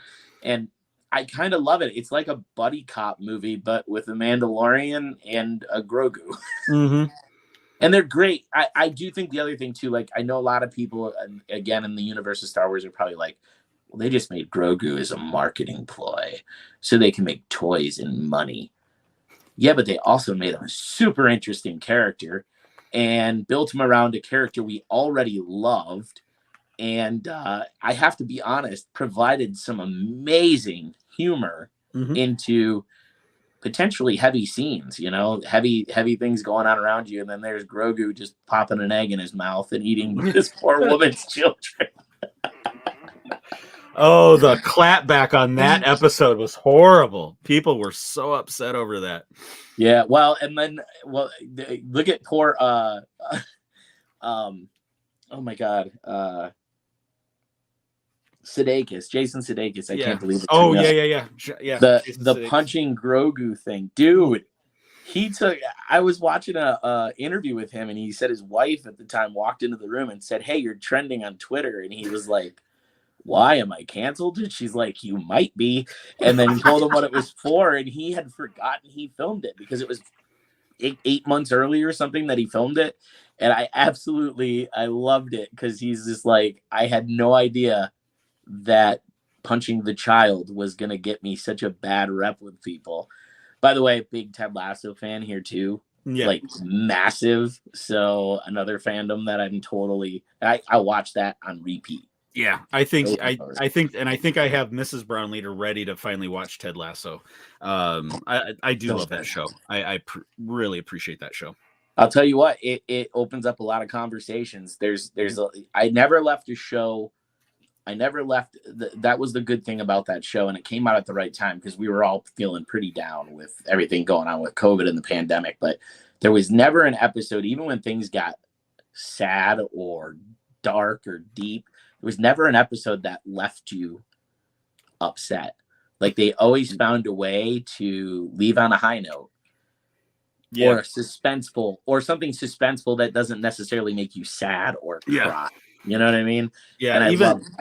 And I kind of love it. It's like a buddy cop movie, but with a Mandalorian and a Grogu. Mm-hmm. And they're great. I do think the other thing, too, like, I know a lot of people, again, in the universe of Star Wars are probably like, well, they just made Grogu as a marketing ploy so they can make toys and money. Yeah, but they also made him a super interesting character and built him around a character we already loved. And I have to be honest, provided some amazing humor into potentially heavy scenes, heavy things going on around you. And then there's Grogu just popping an egg in his mouth and eating this poor woman's children. Oh, the clapback on that episode was horrible. People were so upset over that. Yeah, well, and then, look at poor, oh my God, Sudeikis, Jason Sudeikis. I can't believe it. Oh, yeah. The punching Grogu thing, dude. I was watching a interview with him, and he said his wife at the time walked into the room and said, "Hey, you're trending on Twitter," and he was like, why am I canceled? And she's like, you might be. And then told him what it was for. And he had forgotten he filmed it because it was 8 months earlier or something that he filmed it. And I loved it because he's just like, I had no idea that punching the child was going to get me such a bad rep with people. By the way, big Ted Lasso fan here too. Yeah. Like massive. So another fandom that I watch that on repeat. Yeah, I think I have Mrs. Brownleader ready to finally watch Ted Lasso. I do love that show. I really appreciate that show. I'll tell you what, it opens up a lot of conversations. I never left a show. That was the good thing about that show, and it came out at the right time because we were all feeling pretty down with everything going on with COVID and the pandemic. But there was never an episode, even when things got sad or dark or deep. There was never an episode that left you upset. Like they always found a way to leave on a high note, or suspenseful, or something suspenseful that doesn't necessarily make you sad or cry. You know what I mean? Yeah. And I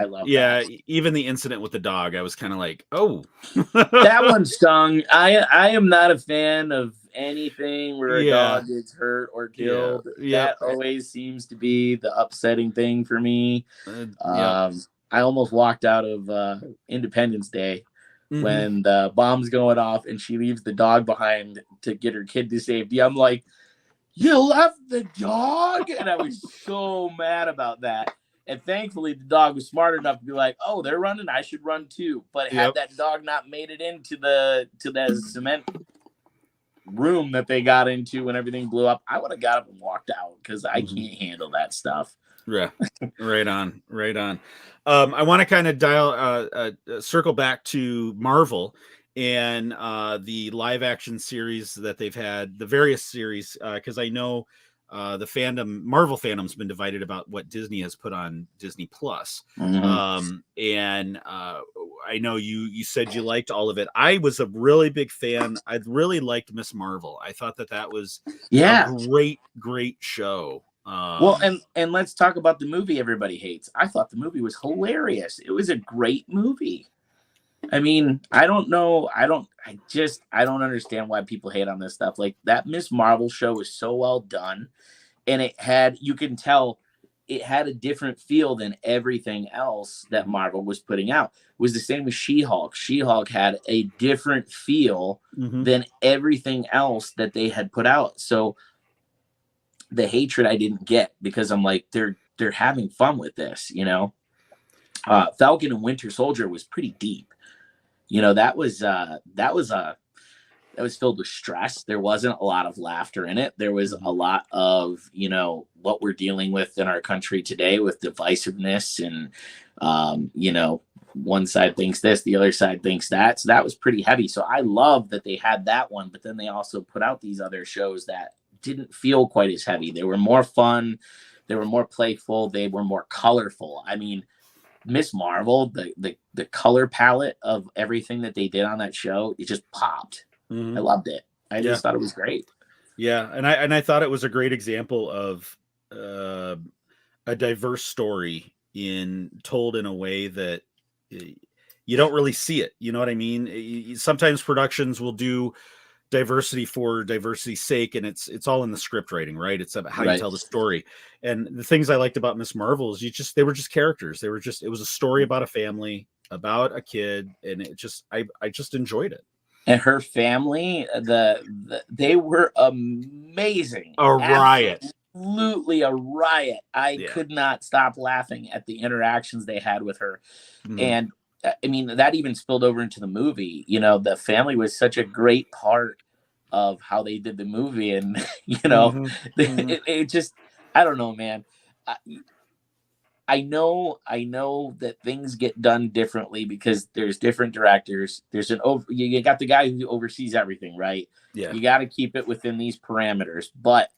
love that. Even the incident with the dog, I was kind of like, oh, that one stung. I am not a fan of anything where a dog gets hurt or killed. That always seems to be the upsetting thing for me. I almost walked out of Independence Day when the bomb's going off and she leaves the dog behind to get her kid to safety. I'm like, you left the dog? And I was so mad about that. And thankfully, the dog was smart enough to be like, "Oh, they're running. I should run too." But had that dog not made it into the cement room that they got into when everything blew up, I would have got up and walked out because I can't handle that stuff. Yeah, right on. I want to kind of circle back to Marvel and the live action series that they've had, the various series, because I know Marvel fandom's been divided about what Disney has put on Disney Plus. And I know you said you liked all of it. I was a really big fan. I really liked Miss Marvel. I thought that was a great show. Well, and let's talk about the movie everybody hates. I thought the movie was hilarious. It was a great movie. I mean, I don't understand why people hate on this stuff. Like, that Miss Marvel show was so well done, and you can tell it had a different feel than everything else that Marvel was putting out. It was the same with She-Hulk. She-Hulk had a different feel than everything else that they had put out. So the hatred I didn't get, because I'm like, they're having fun with this, you know. Falcon and Winter Soldier was pretty deep. You know, that was filled with stress. There wasn't a lot of laughter in it. There was a lot of, you know, what we're dealing with in our country today with divisiveness and, you know, one side thinks this, the other side thinks that. So that was pretty heavy. So I love that they had that one, but then they also put out these other shows that didn't feel quite as heavy. They were more fun. They were more playful. They were more colorful. I mean, Miss Marvel, the color palette of everything that they did on that show, it just popped. I loved it. I just thought it was great. Yeah, and I thought it was a great example of a diverse story told in a way that you don't really see it. You know what I mean? Sometimes productions will do diversity for diversity's sake, and it's all in the script writing, right? It's about how you tell the story. And the things I liked about Miss Marvel is they were just characters. It was a story about a family, about a kid, and I just enjoyed it. And her family, they were amazing. A riot. Absolutely a riot. I could not stop laughing at the interactions they had with her. And I mean, that even spilled over into the movie. You know, the family was such a great part of how they did the movie. And, you know, it just, I don't know, man. I know that things get done differently because there's different directors. You got the guy who oversees everything, right? Yeah. You got to keep it within these parameters. But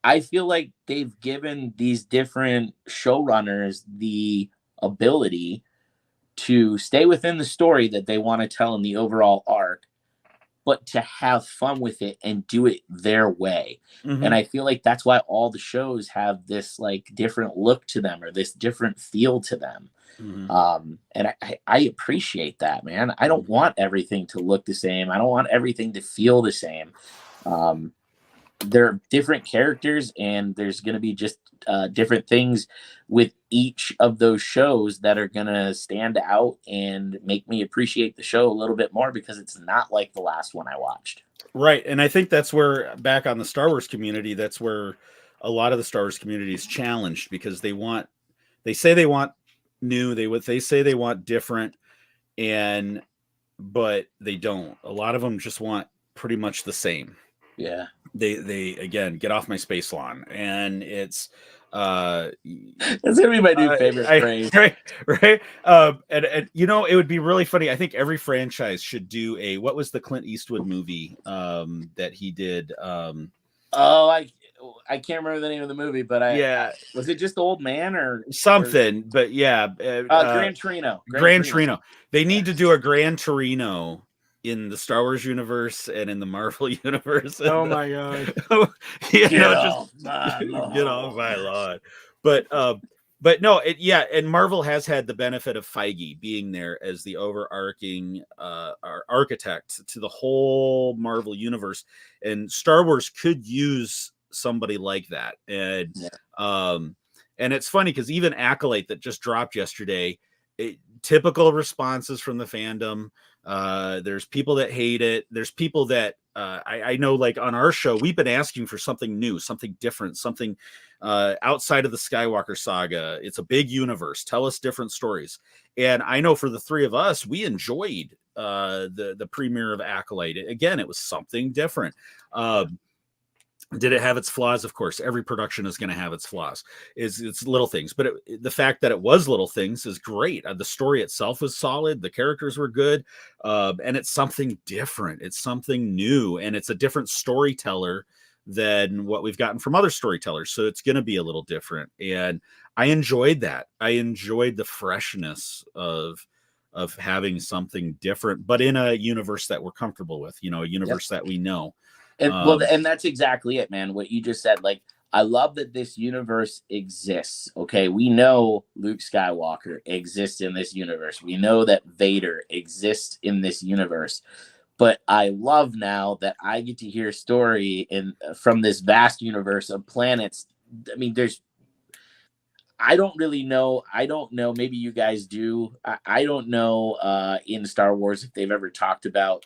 I feel like they've given these different showrunners the ability to stay within the story that they want to tell in the overall arc, but to have fun with it and do it their way. And I feel like that's why all the shows have this like different look to them or this different feel to them. And I appreciate that, man. I don't want everything to look the same. I don't want everything to feel the same. They're different characters, and there's going to be just different things with each of those shows that are going to stand out and make me appreciate the show a little bit more because it's not like the last one I watched. Right. And I think that's where, back on the Star Wars community, that's where a lot of the Star Wars community is challenged, because they say they want new, they say they want different, but they don't. A lot of them just want pretty much the same. Yeah. They again, get off my space lawn, and it's that's gonna be my new favorite phrase. Right. And you know, it would be really funny. I think every franchise should do what was the Clint Eastwood movie that he did? I can't remember the name of the movie, but was it just Old Man or something? But yeah, Gran Torino. Gran Torino. They need to do a Gran Torino in the Star Wars universe and in the Marvel universe. Oh my god! Get off my lawn. But no, and Marvel has had the benefit of Feige being there as the overarching architect to the whole Marvel universe, and Star Wars could use somebody like that. And it's funny because even Acolyte that just dropped yesterday, typical responses from the fandom. There's people that hate it. There's people that I know, like on our show, we've been asking for something new, something different, something outside of the Skywalker saga. It's a big universe. Tell us different stories. And I know for the three of us, we enjoyed the premiere of Acolyte. Again, it was something different. Did it have its flaws? Of course, every production is going to have its flaws. It's little things, but the fact that it was little things is great. The story itself was solid. The characters were good, and it's something different. It's something new, and it's a different storyteller than what we've gotten from other storytellers. So it's going to be a little different, and I enjoyed that. I enjoyed the freshness of having something different, but in a universe that we're comfortable with. You know, a universe that we know. And and that's exactly it, man. What you just said, like, I love that this universe exists. Okay, we know Luke Skywalker exists in this universe. We know that Vader exists in this universe. But I love now that I get to hear a story from this vast universe of planets. I mean, I don't really know. I don't know. Maybe you guys do. I don't know in Star Wars if they've ever talked about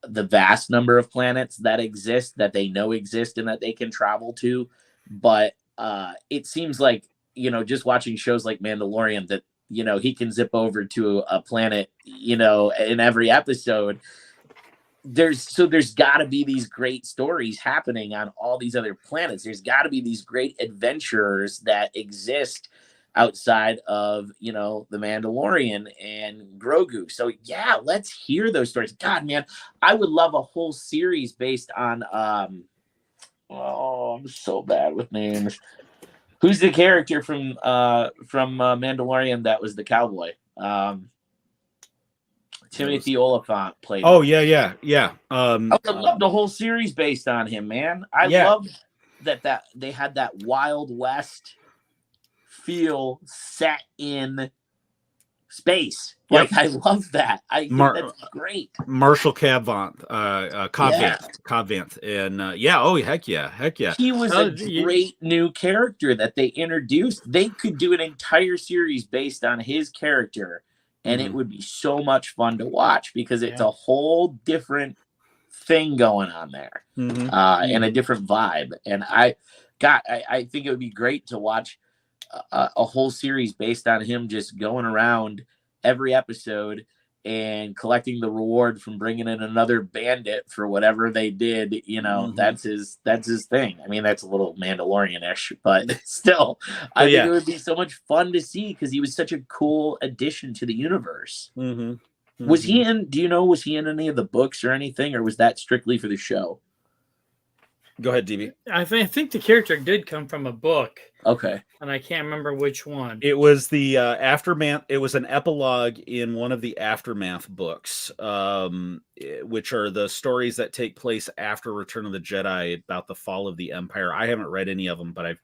the vast number of planets that exist, that they know exist, and that they can travel to. But it seems like, you know, just watching shows like Mandalorian, that, you know, he can zip over to a planet, you know, in every episode. There's got to be these great stories happening on all these other planets. There's got to be these great adventurers that exist outside of, you know, the Mandalorian and Grogu. So yeah, let's hear those stories. God, man, I would love a whole series based on I'm so bad with names. Who's the character from Mandalorian that was the cowboy? Timothy Oliphant played. Oh yeah. I would love the whole series based on him, man. I love that they had that Wild West feel set in space. Like, I love that. I think that's great. Marshall Cobb-Vanth, and heck yeah. He was a great new character that they introduced. They could do an entire series based on his character, and it would be so much fun to watch, because it's a whole different thing going on there, and a different vibe. And I think it would be great to watch a whole series based on him just going around every episode and collecting the reward from bringing in another bandit for whatever they did. You know, that's his thing. I mean, that's a little Mandalorian-ish, but still, I think it would be so much fun to see, because he was such a cool addition to the universe. Was he in any of the books or anything, or was that strictly for the show? Go ahead, DB. I think the character did come from a book. Okay. And I can't remember which one. It was the Aftermath. It was an epilogue in one of the Aftermath books, which are the stories that take place after Return of the Jedi, about the fall of the Empire. I haven't read any of them, but I've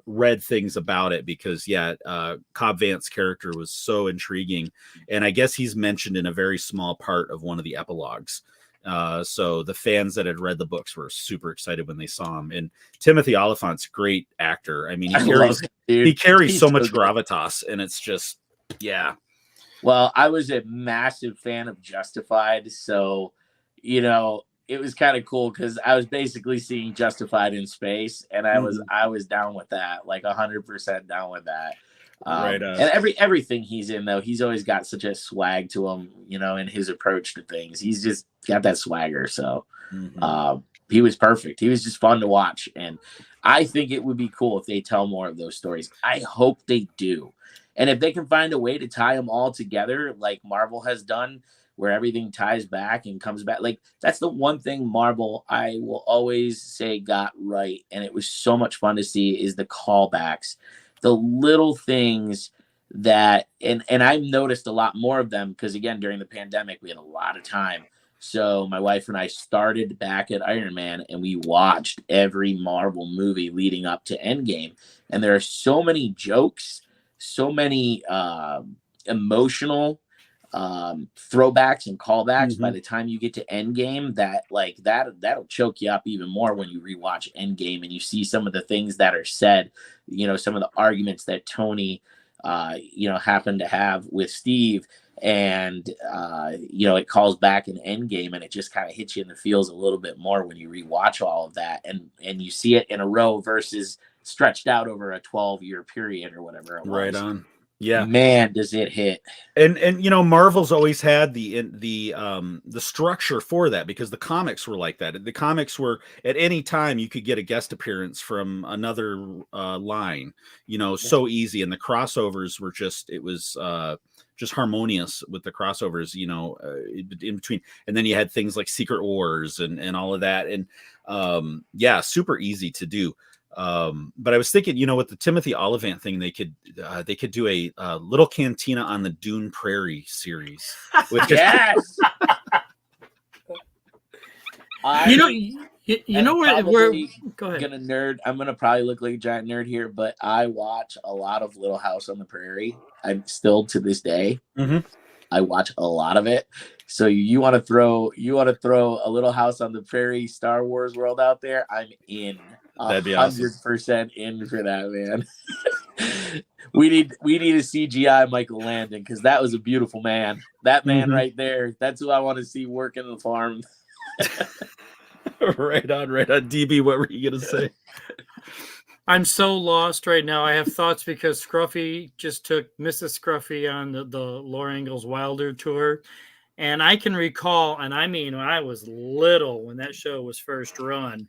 read things about it, because Cobb-Vanth's character was so intriguing, and I guess he's mentioned in a very small part of one of the epilogues. So the fans that had read the books were super excited when they saw him. And Timothy Oliphant's a great actor. I mean, he carries so much gravitas, and it's just, Well, I was a massive fan of Justified, so, you know, it was kind of cool, because I was basically seeing Justified in space, and I was down with that, like 100% down with that. And everything he's in, though, he's always got such a swag to him, you know, in his approach to things. He's just got that swagger. So he was perfect. He was just fun to watch. And I think it would be cool if they tell more of those stories. I hope they do. And if they can find a way to tie them all together, like Marvel has done, where everything ties back and comes back. Like, that's the one thing Marvel, I will always say, got right. And it was so much fun to see, is the callbacks. The little things that, and I've noticed a lot more of them, because, again, during the pandemic, we had a lot of time. So my wife and I started back at Iron Man, and we watched every Marvel movie leading up to Endgame. And there are so many jokes, so many emotional throwbacks and callbacks by the time you get to Endgame, that like that'll choke you up even more when you rewatch Endgame and you see some of the things that are said, you know, some of the arguments that Tony happened to have with Steve. And, it calls back an Endgame, and it just kind of hits you in the feels a little bit more when you rewatch all of that. And you see it in a row versus stretched out over a 12-year period or whatever it was. Right on. Yeah, man, does it hit. And Marvel's always had the structure for that, because the comics were like that. The comics were, at any time you could get a guest appearance from another line, so easy. And the crossovers were just harmonious with the crossovers, in between. And then you had things like Secret Wars and all of that. And super easy to do. But I was thinking, with the Timothy Olyphant thing, they could do a Little Cantina on the Dune Prairie series. Yes. We're go ahead. I'm gonna probably look like a giant nerd here, but I watch a lot of Little House on the Prairie. I'm still, to this day, I watch a lot of it. So you want to throw a Little House on the Prairie Star Wars world out there? I'm in. That'd be awesome. 100% in for that, man. we need a CGI Michael Landon, because that was a beautiful man. That man right there. That's who I want to see working the farm. Right on. DB, what were you gonna say? I'm so lost right now. I have thoughts because Scruffy just took Mrs. Scruffy on the Laura Ingalls Wilder tour. And I can recall, and I mean, when I was little, when that show was first run,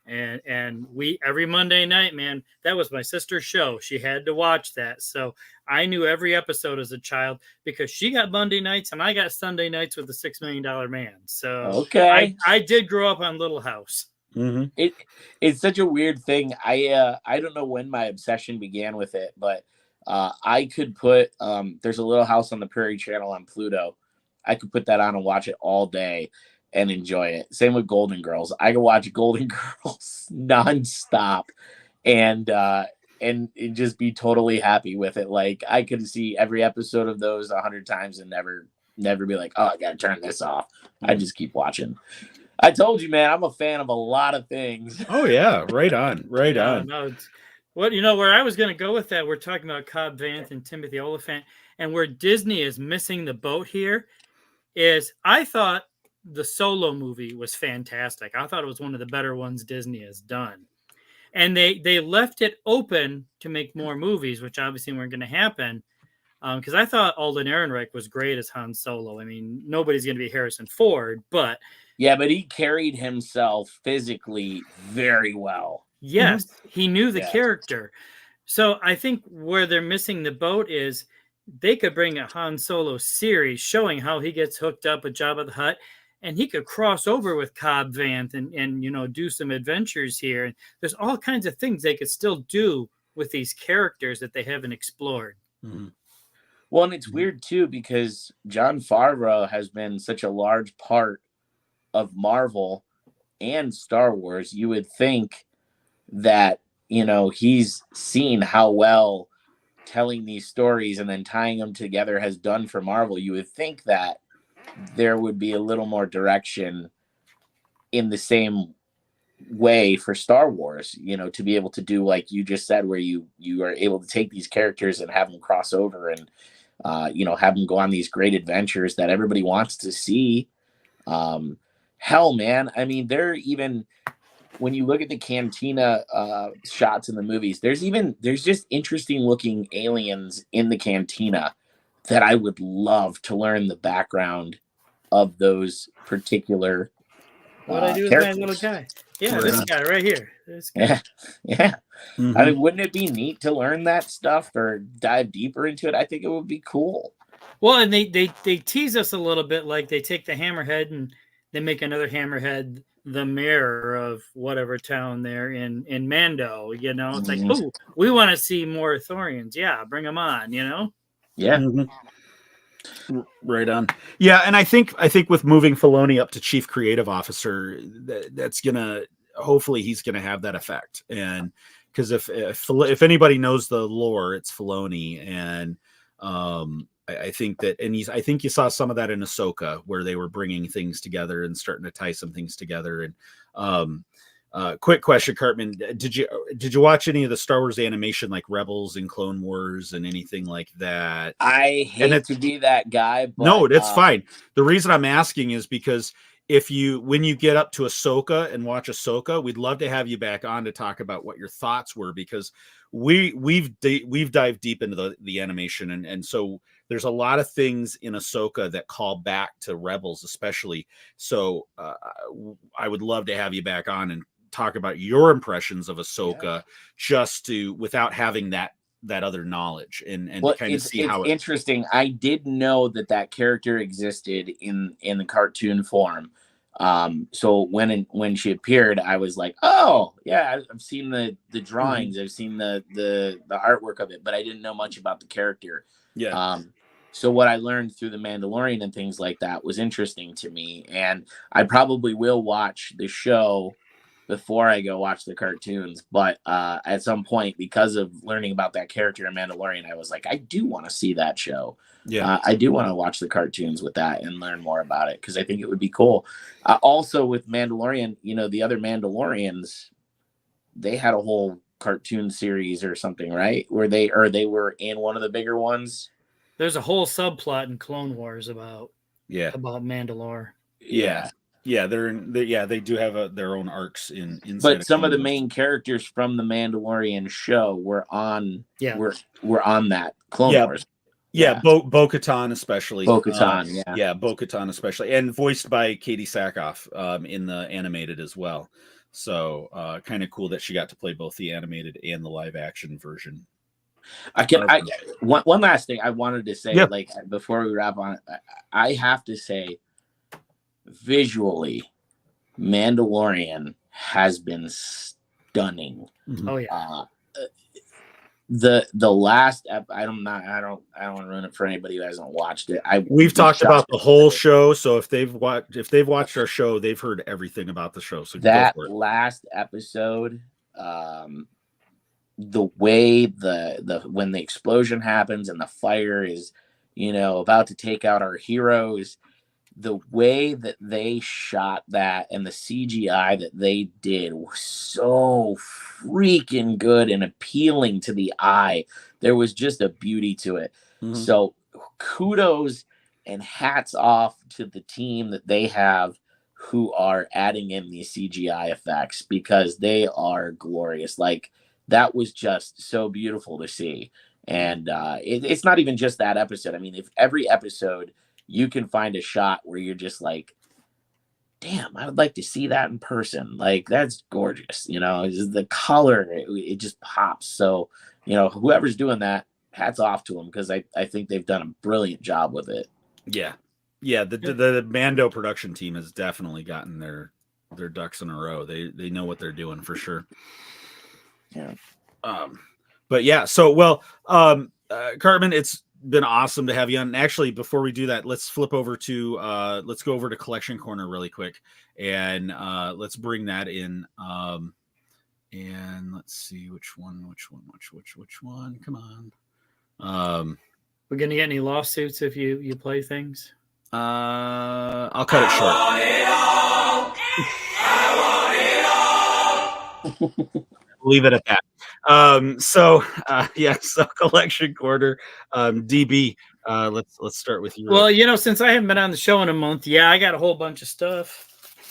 and we, every Monday night, man, that was my sister's show. She had to watch that. So I knew every episode as a child, because she got Monday nights and I got Sunday nights with the $6 Million Man. So okay, I did grow up on Little House. It's such a weird thing. I don't know when my obsession began with it, but I could put there's a Little House on the Prairie channel on Pluto. I could put that on and watch it all day and enjoy it. Same with Golden Girls. I could watch Golden Girls nonstop and just be totally happy with it. Like, I could see every episode of those 100 times and never be like, oh, I gotta turn this off. I just keep watching. I told you, man, I'm a fan of a lot of things. Oh yeah, right on. No, where I was going to go with that, we're talking about Cobb Vanth and Timothy Olyphant, and where Disney is missing the boat here is, I thought the Solo movie was fantastic. I thought it was one of the better ones Disney has done. And they left it open to make more movies, which obviously weren't going to happen. Because I thought Alden Ehrenreich was great as Han Solo. I mean, nobody's going to be Harrison Ford, but... Yeah, but he carried himself physically very well. Yes, he knew the character. So I think where they're missing the boat is they could bring a Han Solo series showing how he gets hooked up with Jabba the Hutt, and he could cross over with Cobb Vanth and do some adventures here. And there's all kinds of things they could still do with these characters that they haven't explored. Well, and it's weird too, because Jon Favreau has been such a large part of Marvel and Star Wars. You would think that, he's seen how well telling these stories and then tying them together has done for Marvel. You would think that there would be a little more direction in the same way for Star Wars, to be able to do, like you just said, where you are able to take these characters and have them cross over and, have them go on these great adventures that everybody wants to see. Hell, man. I mean, when you look at the cantina shots in the movies, there's just interesting looking aliens in the cantina that I would love to learn the background of those particular what I do with my little guy. Yeah, this guy right here. This guy. Yeah. I mean, wouldn't it be neat to learn that stuff or dive deeper into it? I think it would be cool. Well, and they tease us a little bit, like they take the hammerhead and they make another hammerhead the mayor of whatever town there in Mando. It's like, oh, we want to see more Thorians. Yeah, bring them on. Yeah. Right on. Yeah, and I think with moving Filoni up to chief creative officer, that's gonna, hopefully he's gonna have that effect. And because if anybody knows the lore, it's Filoni. And I think that, and I think you saw some of that in Ahsoka, where they were bringing things together and starting to tie some things together. And quick question, Cartman. Did you watch any of the Star Wars animation, like Rebels and Clone Wars and anything like that? I hate to be that guy, but no, it's fine. The reason I'm asking is because when you get up to Ahsoka and watch Ahsoka, we'd love to have you back on to talk about what your thoughts were, because we've dived deep into the animation, and so there's a lot of things in Ahsoka that call back to Rebels, especially. So I would love to have you back on and talk about your impressions of Ahsoka, just without having that other knowledge, and to kind of see how it's interesting. I did know that character existed in the cartoon form. So when she appeared, I was like, oh yeah, I've seen the drawings, I've seen the artwork of it, but I didn't know much about the character. So what I learned through the Mandalorian and things like that was interesting to me, and I probably will watch the show before I go watch the cartoons. But at some point, because of learning about that character in Mandalorian, I was like, I do want to see that show. I do want to watch the cartoons with that and learn more about it, because I think it would be cool. Also with Mandalorian, the other Mandalorians, they had a whole cartoon series or something, right? Where they were in one of the bigger ones. There's a whole subplot in Clone Wars about Mandalore. They do have their own arcs in. But some of the main characters from the Mandalorian show were on were on that Clone Wars. Bo-Katan especially. Bo-Katan, Bo-Katan especially, and voiced by Katie Sackhoff in the animated as well. So kind of cool that she got to play both the animated and the live action version. One last thing I wanted to say, like before we wrap on, I have to say, visually, Mandalorian has been stunning. Oh yeah. The last I don't want to ruin it for anybody who hasn't watched it. We've talked about the whole show, so if they've watched our show, they've heard everything about the show. So that last episode, the way when the explosion happens and the fire is about to take out our heroes, the way that they shot that and the CGI that they did was so freaking good and appealing to the eye. There was just a beauty to it. So kudos and hats off to the team that they have who are adding in these CGI effects, because they are glorious. Like, that was just so beautiful to see. And it's not even just that episode. I mean, if every episode you can find a shot where you're just like, damn, I would like to see that in person. Like, that's gorgeous. The color, it just pops. So, whoever's doing that, hats off to them, because I think they've done a brilliant job with it. The Mando production team has definitely gotten their ducks in a row. They know what they're doing for sure. Cartman, it's been awesome to have you on. And actually, before we do that, let's go over to Collection Corner really quick, and let's bring that in. And let's see which one. Come on. We're gonna get any lawsuits if you play things? I'll cut it short. Leave it at that. So Collection Corner, DB. Let's start with you. Well, since I haven't been on the show in a month, I got a whole bunch of stuff.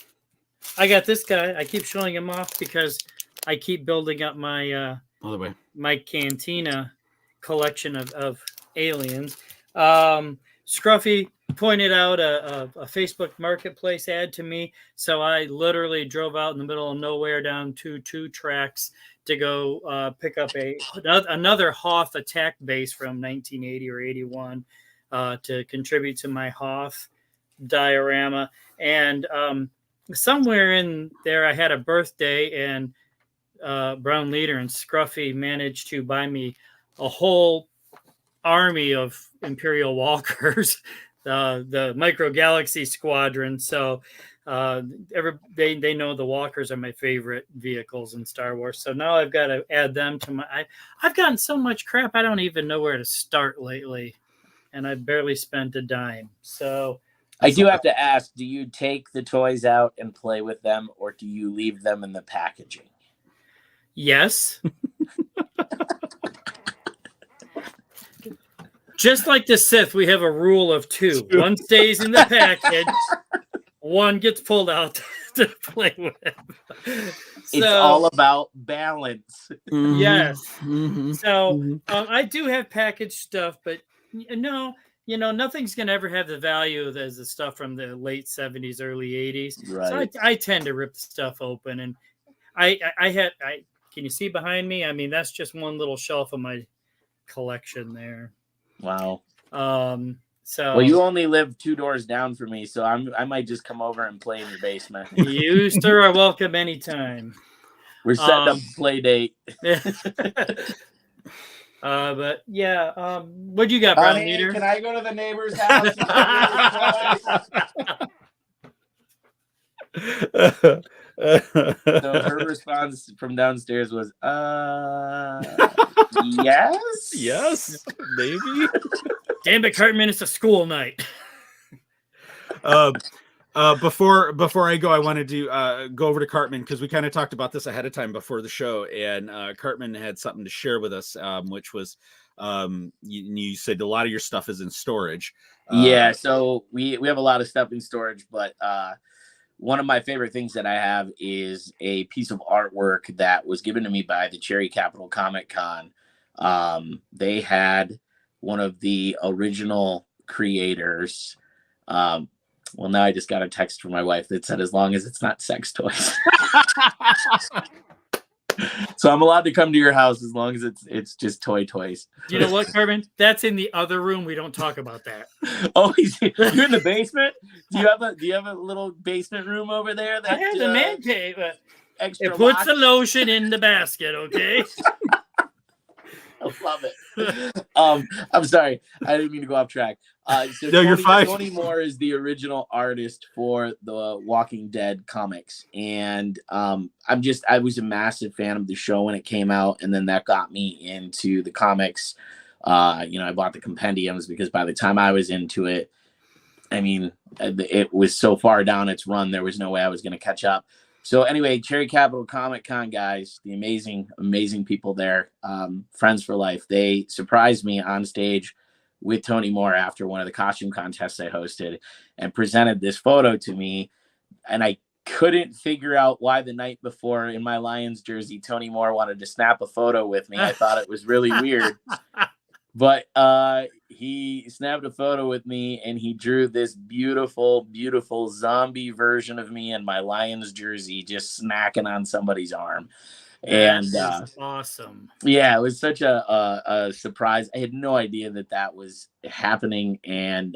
I got this guy. I keep showing him off because I keep building up my my Cantina collection of aliens. Scruffy pointed out a Facebook Marketplace ad to me, so I literally drove out in the middle of nowhere down two tracks to go pick up another Hoth attack base from 1980 or 81 to contribute to my Hoth diorama. And somewhere in there, I had a birthday, and Brown Leader and Scruffy managed to buy me a whole army of Imperial Walkers, the Micro Galaxy Squadron. So they know the Walkers are my favorite vehicles in Star Wars. So now I've got to add them to my. I've gotten so much crap, I don't even know where to start lately, and I've barely spent a dime. So I do have to ask, do you take the toys out and play with them, or do you leave them in the packaging? Yes. Just like the Sith, we have a rule of 2. One stays in the package, one gets pulled out to play with. It's all about balance. Yes. So I do have packaged stuff, but no, nothing's going to ever have the value as the stuff from the late 70s, early 80s. Right. So I tend to rip the stuff open. And I can you see behind me? I mean, that's just one little shelf of my collection there. Wow. So well, you only live 2 doors down from me, so I might just come over and play in your basement. You, sir, are welcome anytime. We're setting up a play date. But yeah, what do you got, Brown Leader? Can I go to the neighbor's house? So her response from downstairs was, yes, maybe. Damn it, Cartman, it's a school night. Before I go, I wanted to go over to Cartman because we kind of talked about this ahead of time before the show, and Cartman had something to share with us, which was you said a lot of your stuff is in storage. Yeah, so we have a lot of stuff in storage, but one of my favorite things that I have is a piece of artwork that was given to me by the Cherry Capital Comic Con. They had one of the original creators. Well, now I just got a text from my wife that said, as long as it's not sex toys. So I'm allowed to come to your house as long as it's just toys. You know what, Cartman? That's in the other room. We don't talk about that. Oh, you're in the basement? Do you have a little basement room over there? That, I have the man cave. Extra it puts locked? the lotion in the basket, okay? I love it. I'm sorry. I didn't mean to go off track. So no, you're fine. Tony Moore is the original artist for the Walking Dead comics. And I was a massive fan of the show when it came out. And then that got me into the comics. I bought the compendiums because by the time I was into it, I mean, it was so far down its run, there was no way I was going to catch up. So anyway, Cherry Capital Comic Con guys, the amazing people there, friends for life. They surprised me on stage with Tony Moore after one of the costume contests I hosted and presented this photo to me. And I couldn't figure out why the night before in my Lions jersey, Tony Moore wanted to snap a photo with me. I thought it was really weird. But he snapped a photo with me and he drew this beautiful, beautiful zombie version of me in my Lions jersey just snacking on somebody's arm. And awesome. Yeah, it was such a surprise. I had no idea that was happening. And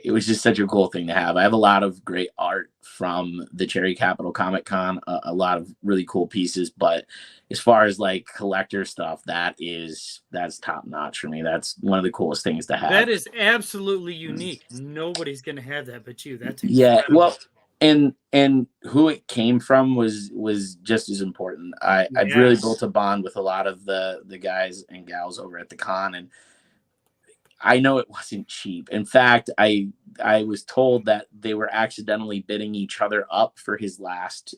it was just such a cool thing to have. I have a lot of great art from the Cherry Capital Comic Con, a lot of really cool pieces. But as far as like collector stuff, that's top notch for me. That's one of the coolest things to have. That is absolutely unique. Nobody's going to have that but you. That's incredible. Yeah. Well, and who it came from was just as important. I've really built a bond with a lot of the guys and gals over at the con, and I know it wasn't cheap. In fact, I was told that they were accidentally bidding each other up for his last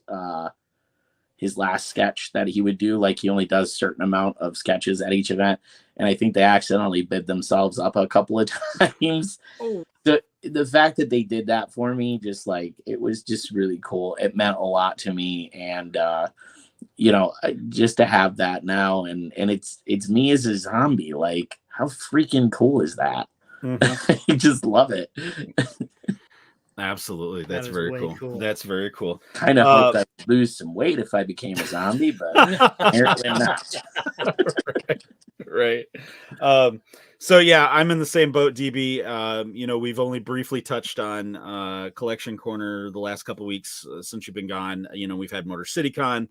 sketch that he would do. Like he only does a certain amount of sketches at each event. And I think they accidentally bid themselves up a couple of times. Oh. The fact that they did that for me, just like, it was just really cool. It meant a lot to me. And, just to have that now and it's me as a zombie, like how freaking cool is that? Mm-hmm. I just love it. Absolutely. That's very cool. That's very cool. Kind of hoped I'd lose some weight if I became a zombie, but apparently not. Right. So yeah, I'm in the same boat, DB. We've only briefly touched on Collection Corner the last couple of weeks since you've been gone. We've had Motor City Con.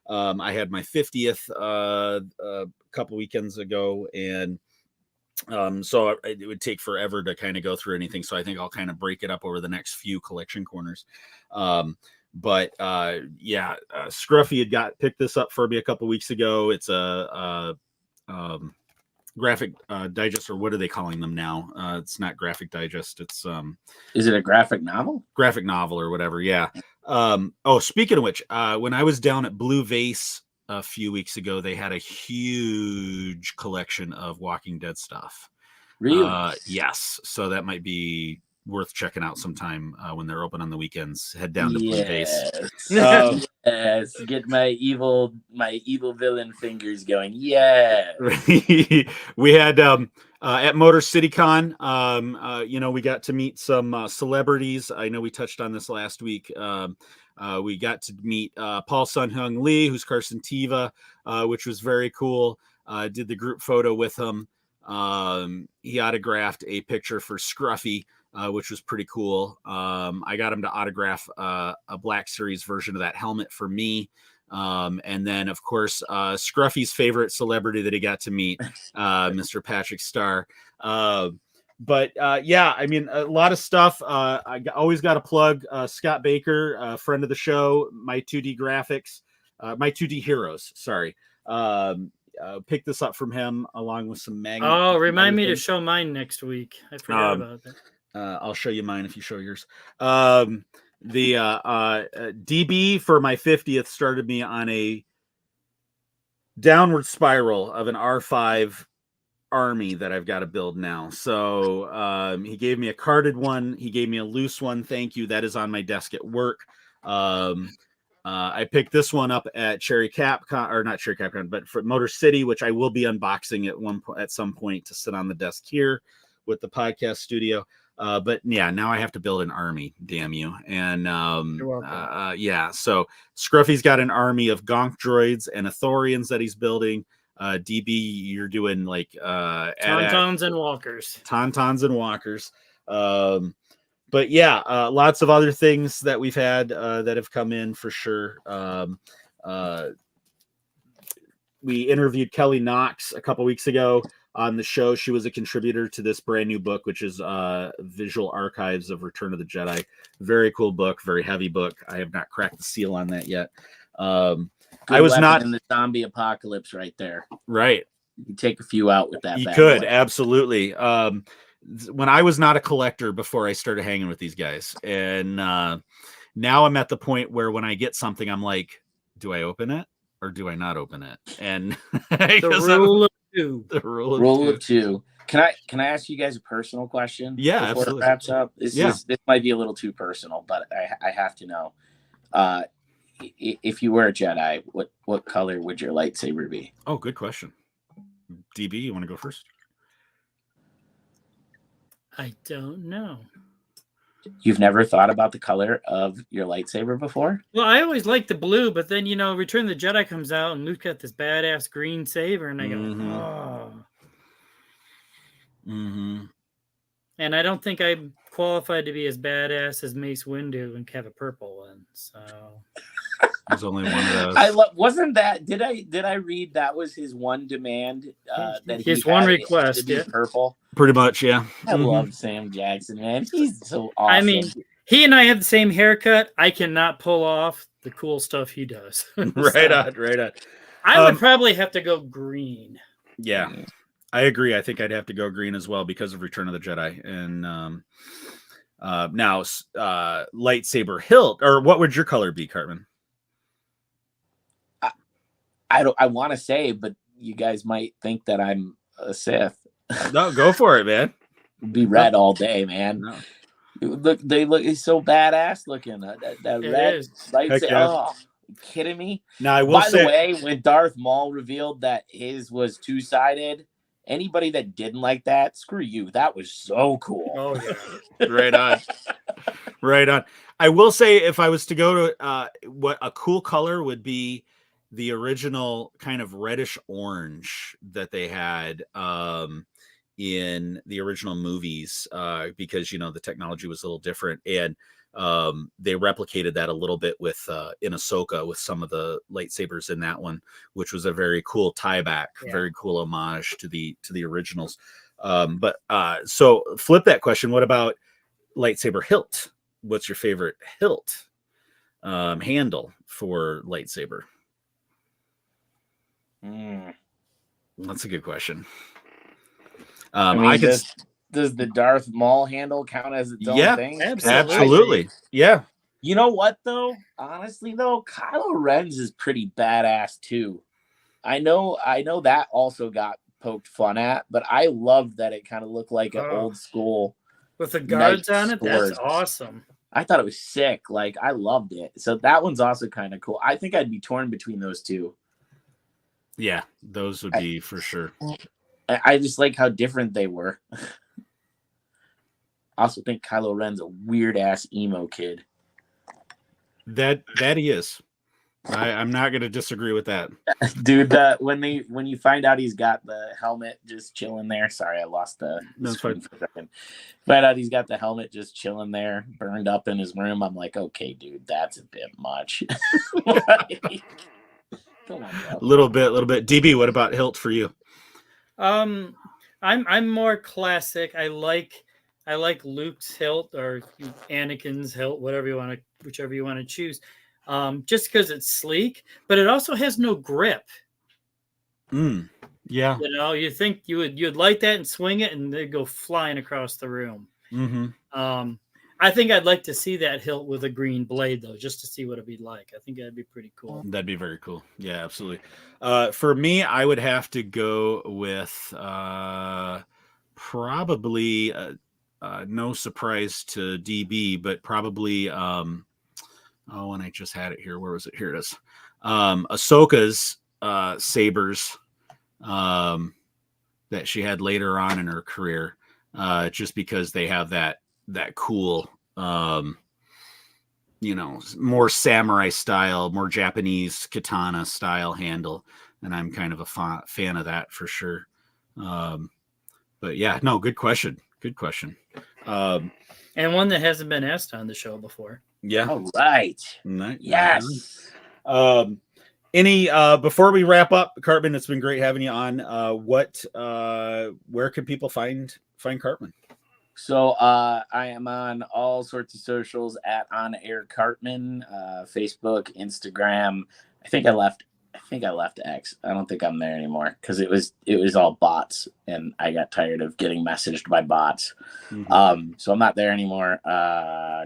I had my 50th a couple weekends ago, and so it would take forever to kind of go through anything. So I think I'll kind of break it up over the next few Collection Corners. But Scruffy had picked this up for me a couple weeks ago. It's a Graphic Digest, or what are they calling them now? It's not Graphic Digest. It's Is it a graphic novel? Graphic novel or whatever. Yeah. Speaking of which, when I was down at Blue Vase a few weeks ago, they had a huge collection of Walking Dead stuff. Really? Yes. So that might be worth checking out sometime when they're open on the weekends. Head down to Blue Vase. Yes, get my evil villain fingers going. Yeah. We had at Motor City Con, we got to meet some celebrities. I know we touched on this last week. We got to meet Paul Sun-Hyung Lee, who's Carson Teva, which was very cool. Did the group photo with him. He autographed a picture for Scruffy, which was pretty cool. I got him to autograph a Black Series version of that helmet for me. And then, of course, Scruffy's favorite celebrity that he got to meet, Mr. Patrick Starr. But I mean, a lot of stuff. I always got to plug Scott Baker, a friend of the show, My 2D Graphics, My 2D Heroes. Sorry. Pick this up from him along with some magnets. Oh, remind me to show mine next week. I forgot about that. I'll show you mine if you show yours. The DB for my 50th started me on a downward spiral of an R5 army that I've got to build now. So he gave me a carded one. He gave me a loose one. Thank you. That is on my desk at work. I picked this one up at Cherry Capcom, or not Cherry Capcom, but for Motor City, which I will be unboxing at some point to sit on the desk here with the podcast studio. But yeah, now I have to build an army, damn you. And so Scruffy's got an army of Gonk droids and Athorians that he's building. DB, you're doing like Tauntauns and walkers. Tauntauns and walkers. But yeah, lots of other things that we've had that have come in for sure. We interviewed Kelly Knox a couple weeks ago on the show. She was a contributor to this brand new book, which is Visual Archives of Return of the Jedi. Very cool book, very heavy book. I have not cracked the seal on that yet. I was not in the zombie apocalypse right there. Right. You can take a few out with that. You could, absolutely. When I was not a collector before I started hanging with these guys. And now I'm at the point where when I get something, I'm like, do I open it or do I not open it? And the rule of two. The rule of two. Can I ask you guys a personal question? Yeah, before absolutely. It wraps up. This might be a little too personal, but I have to know. If you were a Jedi, what color would your lightsaber be? Oh, good question. DB, you want to go first? I don't know. You've never thought about the color of your lightsaber before? Well, I always liked the blue, but then, Return of the Jedi comes out and Luke got this badass green saber, and I go, oh. Mm-hmm. And I don't think I'm qualified to be as badass as Mace Windu and have a purple one. So there's only one of those. Wasn't that? Did I read that was his one demand? That his one request, to be purple. Pretty much, yeah. I love Sam Jackson, man. He's so awesome. I mean, he and I have the same haircut. I cannot pull off the cool stuff he does. Right on. I would probably have to go green. Yeah, I agree. I think I'd have to go green as well because of Return of the Jedi. And now lightsaber hilt, or what would your color be, Cartman? I want to say, but you guys might think that I'm a Sith. No, go for it, man. Be red all day, man. No. They look. He's so badass looking. That red lightsaber. Yeah. Oh, you kidding me? Now I will By the way, when Darth Maul revealed that his was two-sided, anybody that didn't like that, screw you. That was so cool. Oh yeah, right on. Right on. I will say, if I was to go to what a cool color would be, the original kind of reddish orange that they had in the original movies, because the technology was a little different, and they replicated that a little bit with in Ahsoka with some of the lightsabers in that one, which was a very cool tie back, very cool homage to the originals. But so flip that question. What about lightsaber hilt? What's your favorite hilt handle for lightsaber? That's a good question. I can. Does the Darth Maul handle count as its own thing? Absolutely. Yeah. You know what though? Honestly though, Kylo Ren's is pretty badass too. I know that also got poked fun at, but I loved that it kind of looked like an old school with the guards on it. Sword. That's awesome. I thought it was sick. Like, I loved it. So that one's also kind of cool. I think I'd be torn between those two. Yeah, those would be for sure. I just like how different they were. I also think Kylo Ren's a weird ass emo kid. That he is. I'm not going to disagree with that, dude. When you find out he's got the helmet just chilling there. Sorry, I lost the screen for a second. Find out he's got the helmet just chilling there, burned up in his room. I'm like, okay, dude, that's a bit much. Come on, bro. Little bit. DB, what about hilt for you? I'm more classic. I like Luke's hilt or Anakin's hilt, whichever you want to choose. Just because it's sleek, but it also has no grip. Yeah. You know, you think you'd like that and swing it and they'd go flying across the room. I think I'd like to see that hilt with a green blade though, just to see what it'd be like. I think that'd be pretty cool. That'd be very cool. Yeah, absolutely. For me, I would have to go with probably no surprise to DB, but probably and I just had it here. Where was it? Here it is. Ahsoka's sabers that she had later on in her career, just because they have that cool, more samurai style, more Japanese katana style handle, and I'm kind of a fan of that for sure. But yeah, no, good question. And one that hasn't been asked on the show before. Yeah. All right. Yes. Any before we wrap up, Cartman, it's been great having you on. Where can people find Cartman? So I am on all sorts of socials at On Air Cartman, Facebook, Instagram. I think I left X. I don't think I'm there anymore because it was all bots, and I got tired of getting messaged by bots. So I'm not there anymore.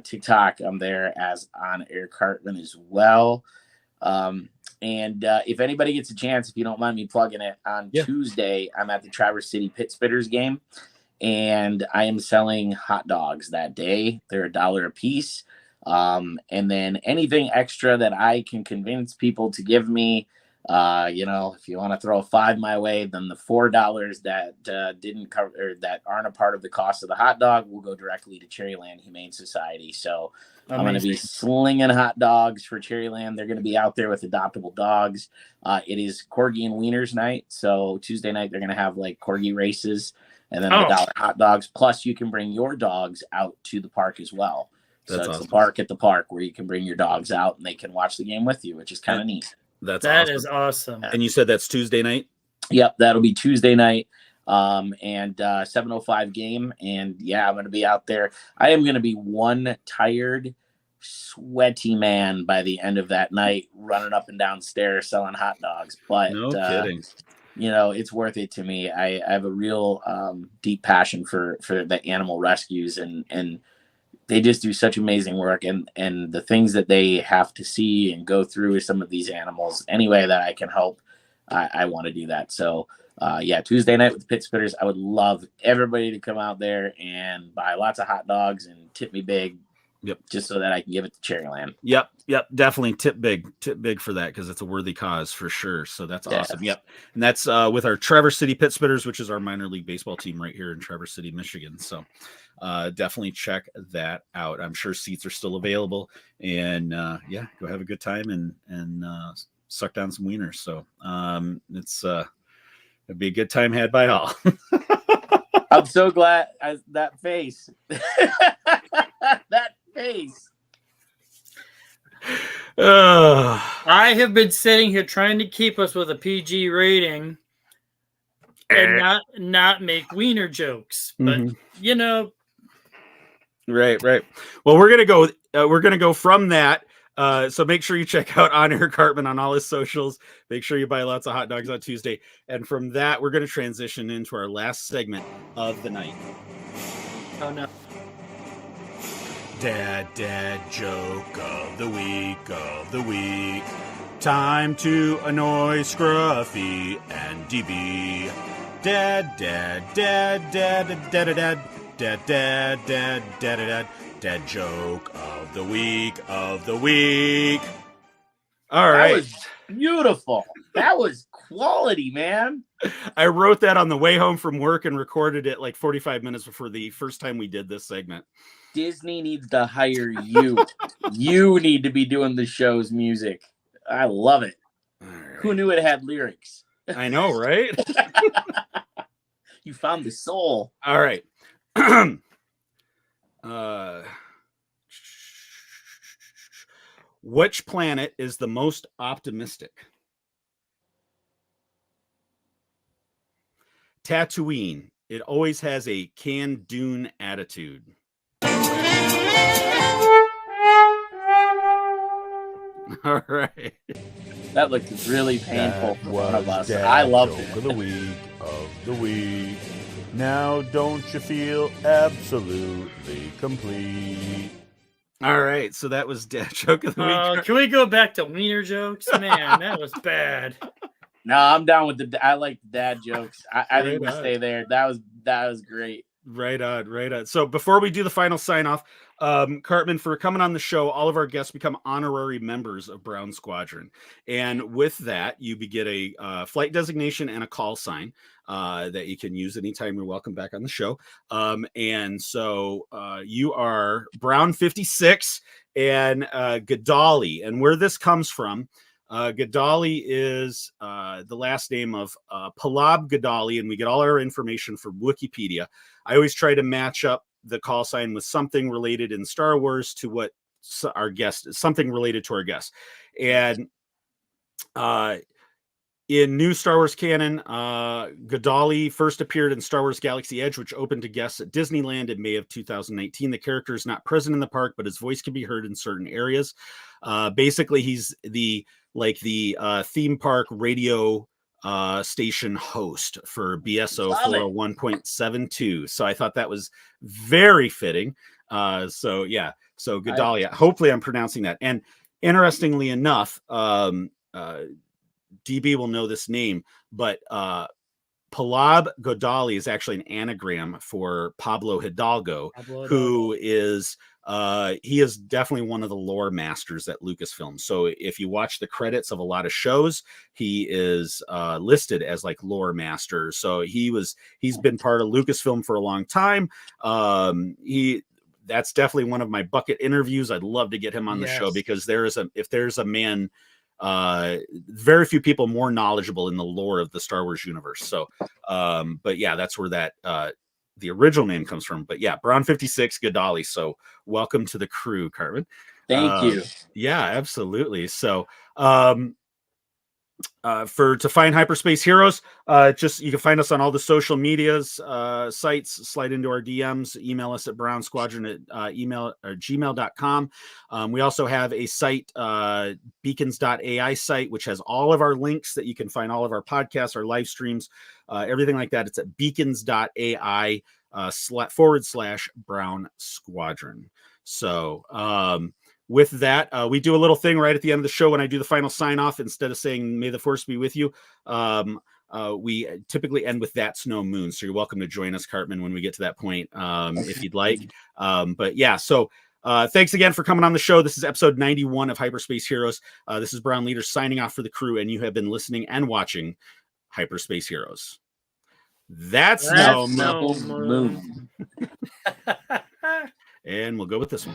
TikTok, I'm there as On Air Cartman as well. And if anybody gets a chance, if you don't mind me plugging it, on Tuesday, I'm at the Traverse City Pit Spitters game, and I am selling hot dogs that day. They're $1 a piece. And then anything extra that I can convince people to give me, if you want to throw a $5 my way, then the $4 that didn't cover or that aren't a part of the cost of the hot dog will go directly to Cherryland Humane Society. So I'm going to be slinging hot dogs for Cherryland. They're going to be out there with adoptable dogs. It is Corgi and Wieners night. So Tuesday night, they're going to have like Corgi races and then the $1 hot dogs. Plus you can bring your dogs out to the park as well. So it's awesome. The park at the park where you can bring your dogs out and they can watch the game with you, which is kind of neat. That is awesome. And you said that's Tuesday night? Yep, that'll be Tuesday night. And 7:05 game. And yeah, I'm going to be out there. I am going to be one tired, sweaty man by the end of that night, running up and down stairs selling hot dogs. But no kidding. It's worth it to me. I have a real deep passion for the animal rescues, and they just do such amazing work, and the things that they have to see and go through with some of these animals. Any way that I can help, I want to do that. So Tuesday night with the Pit Spitters, I would love everybody to come out there and buy lots of hot dogs and tip me big. Yep. Just so that I can give it to Cherryland. Yep. Definitely tip big for that, because it's a worthy cause for sure. So that's awesome. Yep. And that's with our Traverse City Pit Spitters, which is our minor league baseball team right here in Traverse City, Michigan. So definitely check that out. I'm sure seats are still available, and go have a good time and suck down some wieners. So it'd be a good time had by all. I'm so glad that face. That face. I have been sitting here trying to keep us with a PG rating and not make wiener jokes, but Right. Well, we're gonna go from that So make sure you check out On Air Cartman on all his socials. Make sure you buy lots of hot dogs on Tuesday. And from that, we're going to transition into our last segment of the night. Oh, no. Dad joke of the week. Time to annoy Scruffy and DB. Dad joke of the week. All right. That was beautiful. That was quality, man. I wrote that on the way home from work and recorded it like 45 minutes before the first time we did this segment. Disney needs to hire you. You need to be doing the show's music. I love it. Right. Who knew it had lyrics? I know, right? You found the soul. All right. Which planet is the most optimistic? Tatooine. It always has a can-do attitude. All right. That looked really painful for one of us. Dad I loved joke it. of the week. Now don't you feel absolutely complete? All right. So that was Dad joke of the week. Can we go back to wiener jokes? Man, that was bad. No, I'm down with I like the dad jokes. I think we stay there. That was great. Right on. So before we do the final sign off, Cartman, for coming on the show, all of our guests become honorary members of Brown Squadron. And with that, you get a flight designation and a call sign that you can use anytime you're welcome back on the show. And so you are Brown 56 and Gadali. And where this comes from, Gadali is the last name of Palab Gadali, and we get all our information from Wikipedia. I always try to match up the call sign with something related in Star Wars to what our guest, something related to our guest. And in new Star Wars canon, Gadali first appeared in Star Wars Galaxy Edge, which opened to guests at Disneyland in May of 2019. The character is not present in the park, but his voice can be heard in certain areas. Basically, he's the theme park radio station host for BSO 401.72. So I thought that was very fitting. So Gadali, hopefully I'm pronouncing that. And interestingly enough, DB will know this name, but Palab Gadali is actually an anagram for Pablo Hidalgo, who is he is definitely one of the lore masters at Lucasfilm. So if you watch the credits of a lot of shows, he is listed as like lore master. So he's been part of Lucasfilm for a long time. That's definitely one of my bucket interviews. I'd love to get him on the show, because if there's a man, very few people more knowledgeable in the lore of the Star Wars universe. So but yeah, that's where that the original name comes from. But yeah, Brown 56 Gadali. So welcome to the crew, Cartman. Thank you. Yeah, absolutely. So to find Hyperspace Heroes, you can find us on all the social medias sites. Slide into our DMs, email us at brownsquadron at gmail.com. We also have a site, beacons.ai site, which has all of our links that you can find all of our podcasts, our live streams, everything like that. It's at beacons.ai /Brown Squadron. So with that, we do a little thing right at the end of the show when I do the final sign off. Instead of saying "May the Force be with you," we typically end with "That's no moon." So you're welcome to join us, Cartman, when we get to that point, if you'd like. But yeah, so thanks again for coming on the show. This is episode 91 of Hyperspace Heroes. This is Brown Leader signing off for the crew, and you have been listening and watching Hyperspace Heroes. That's no moon. moon. And we'll go with this one.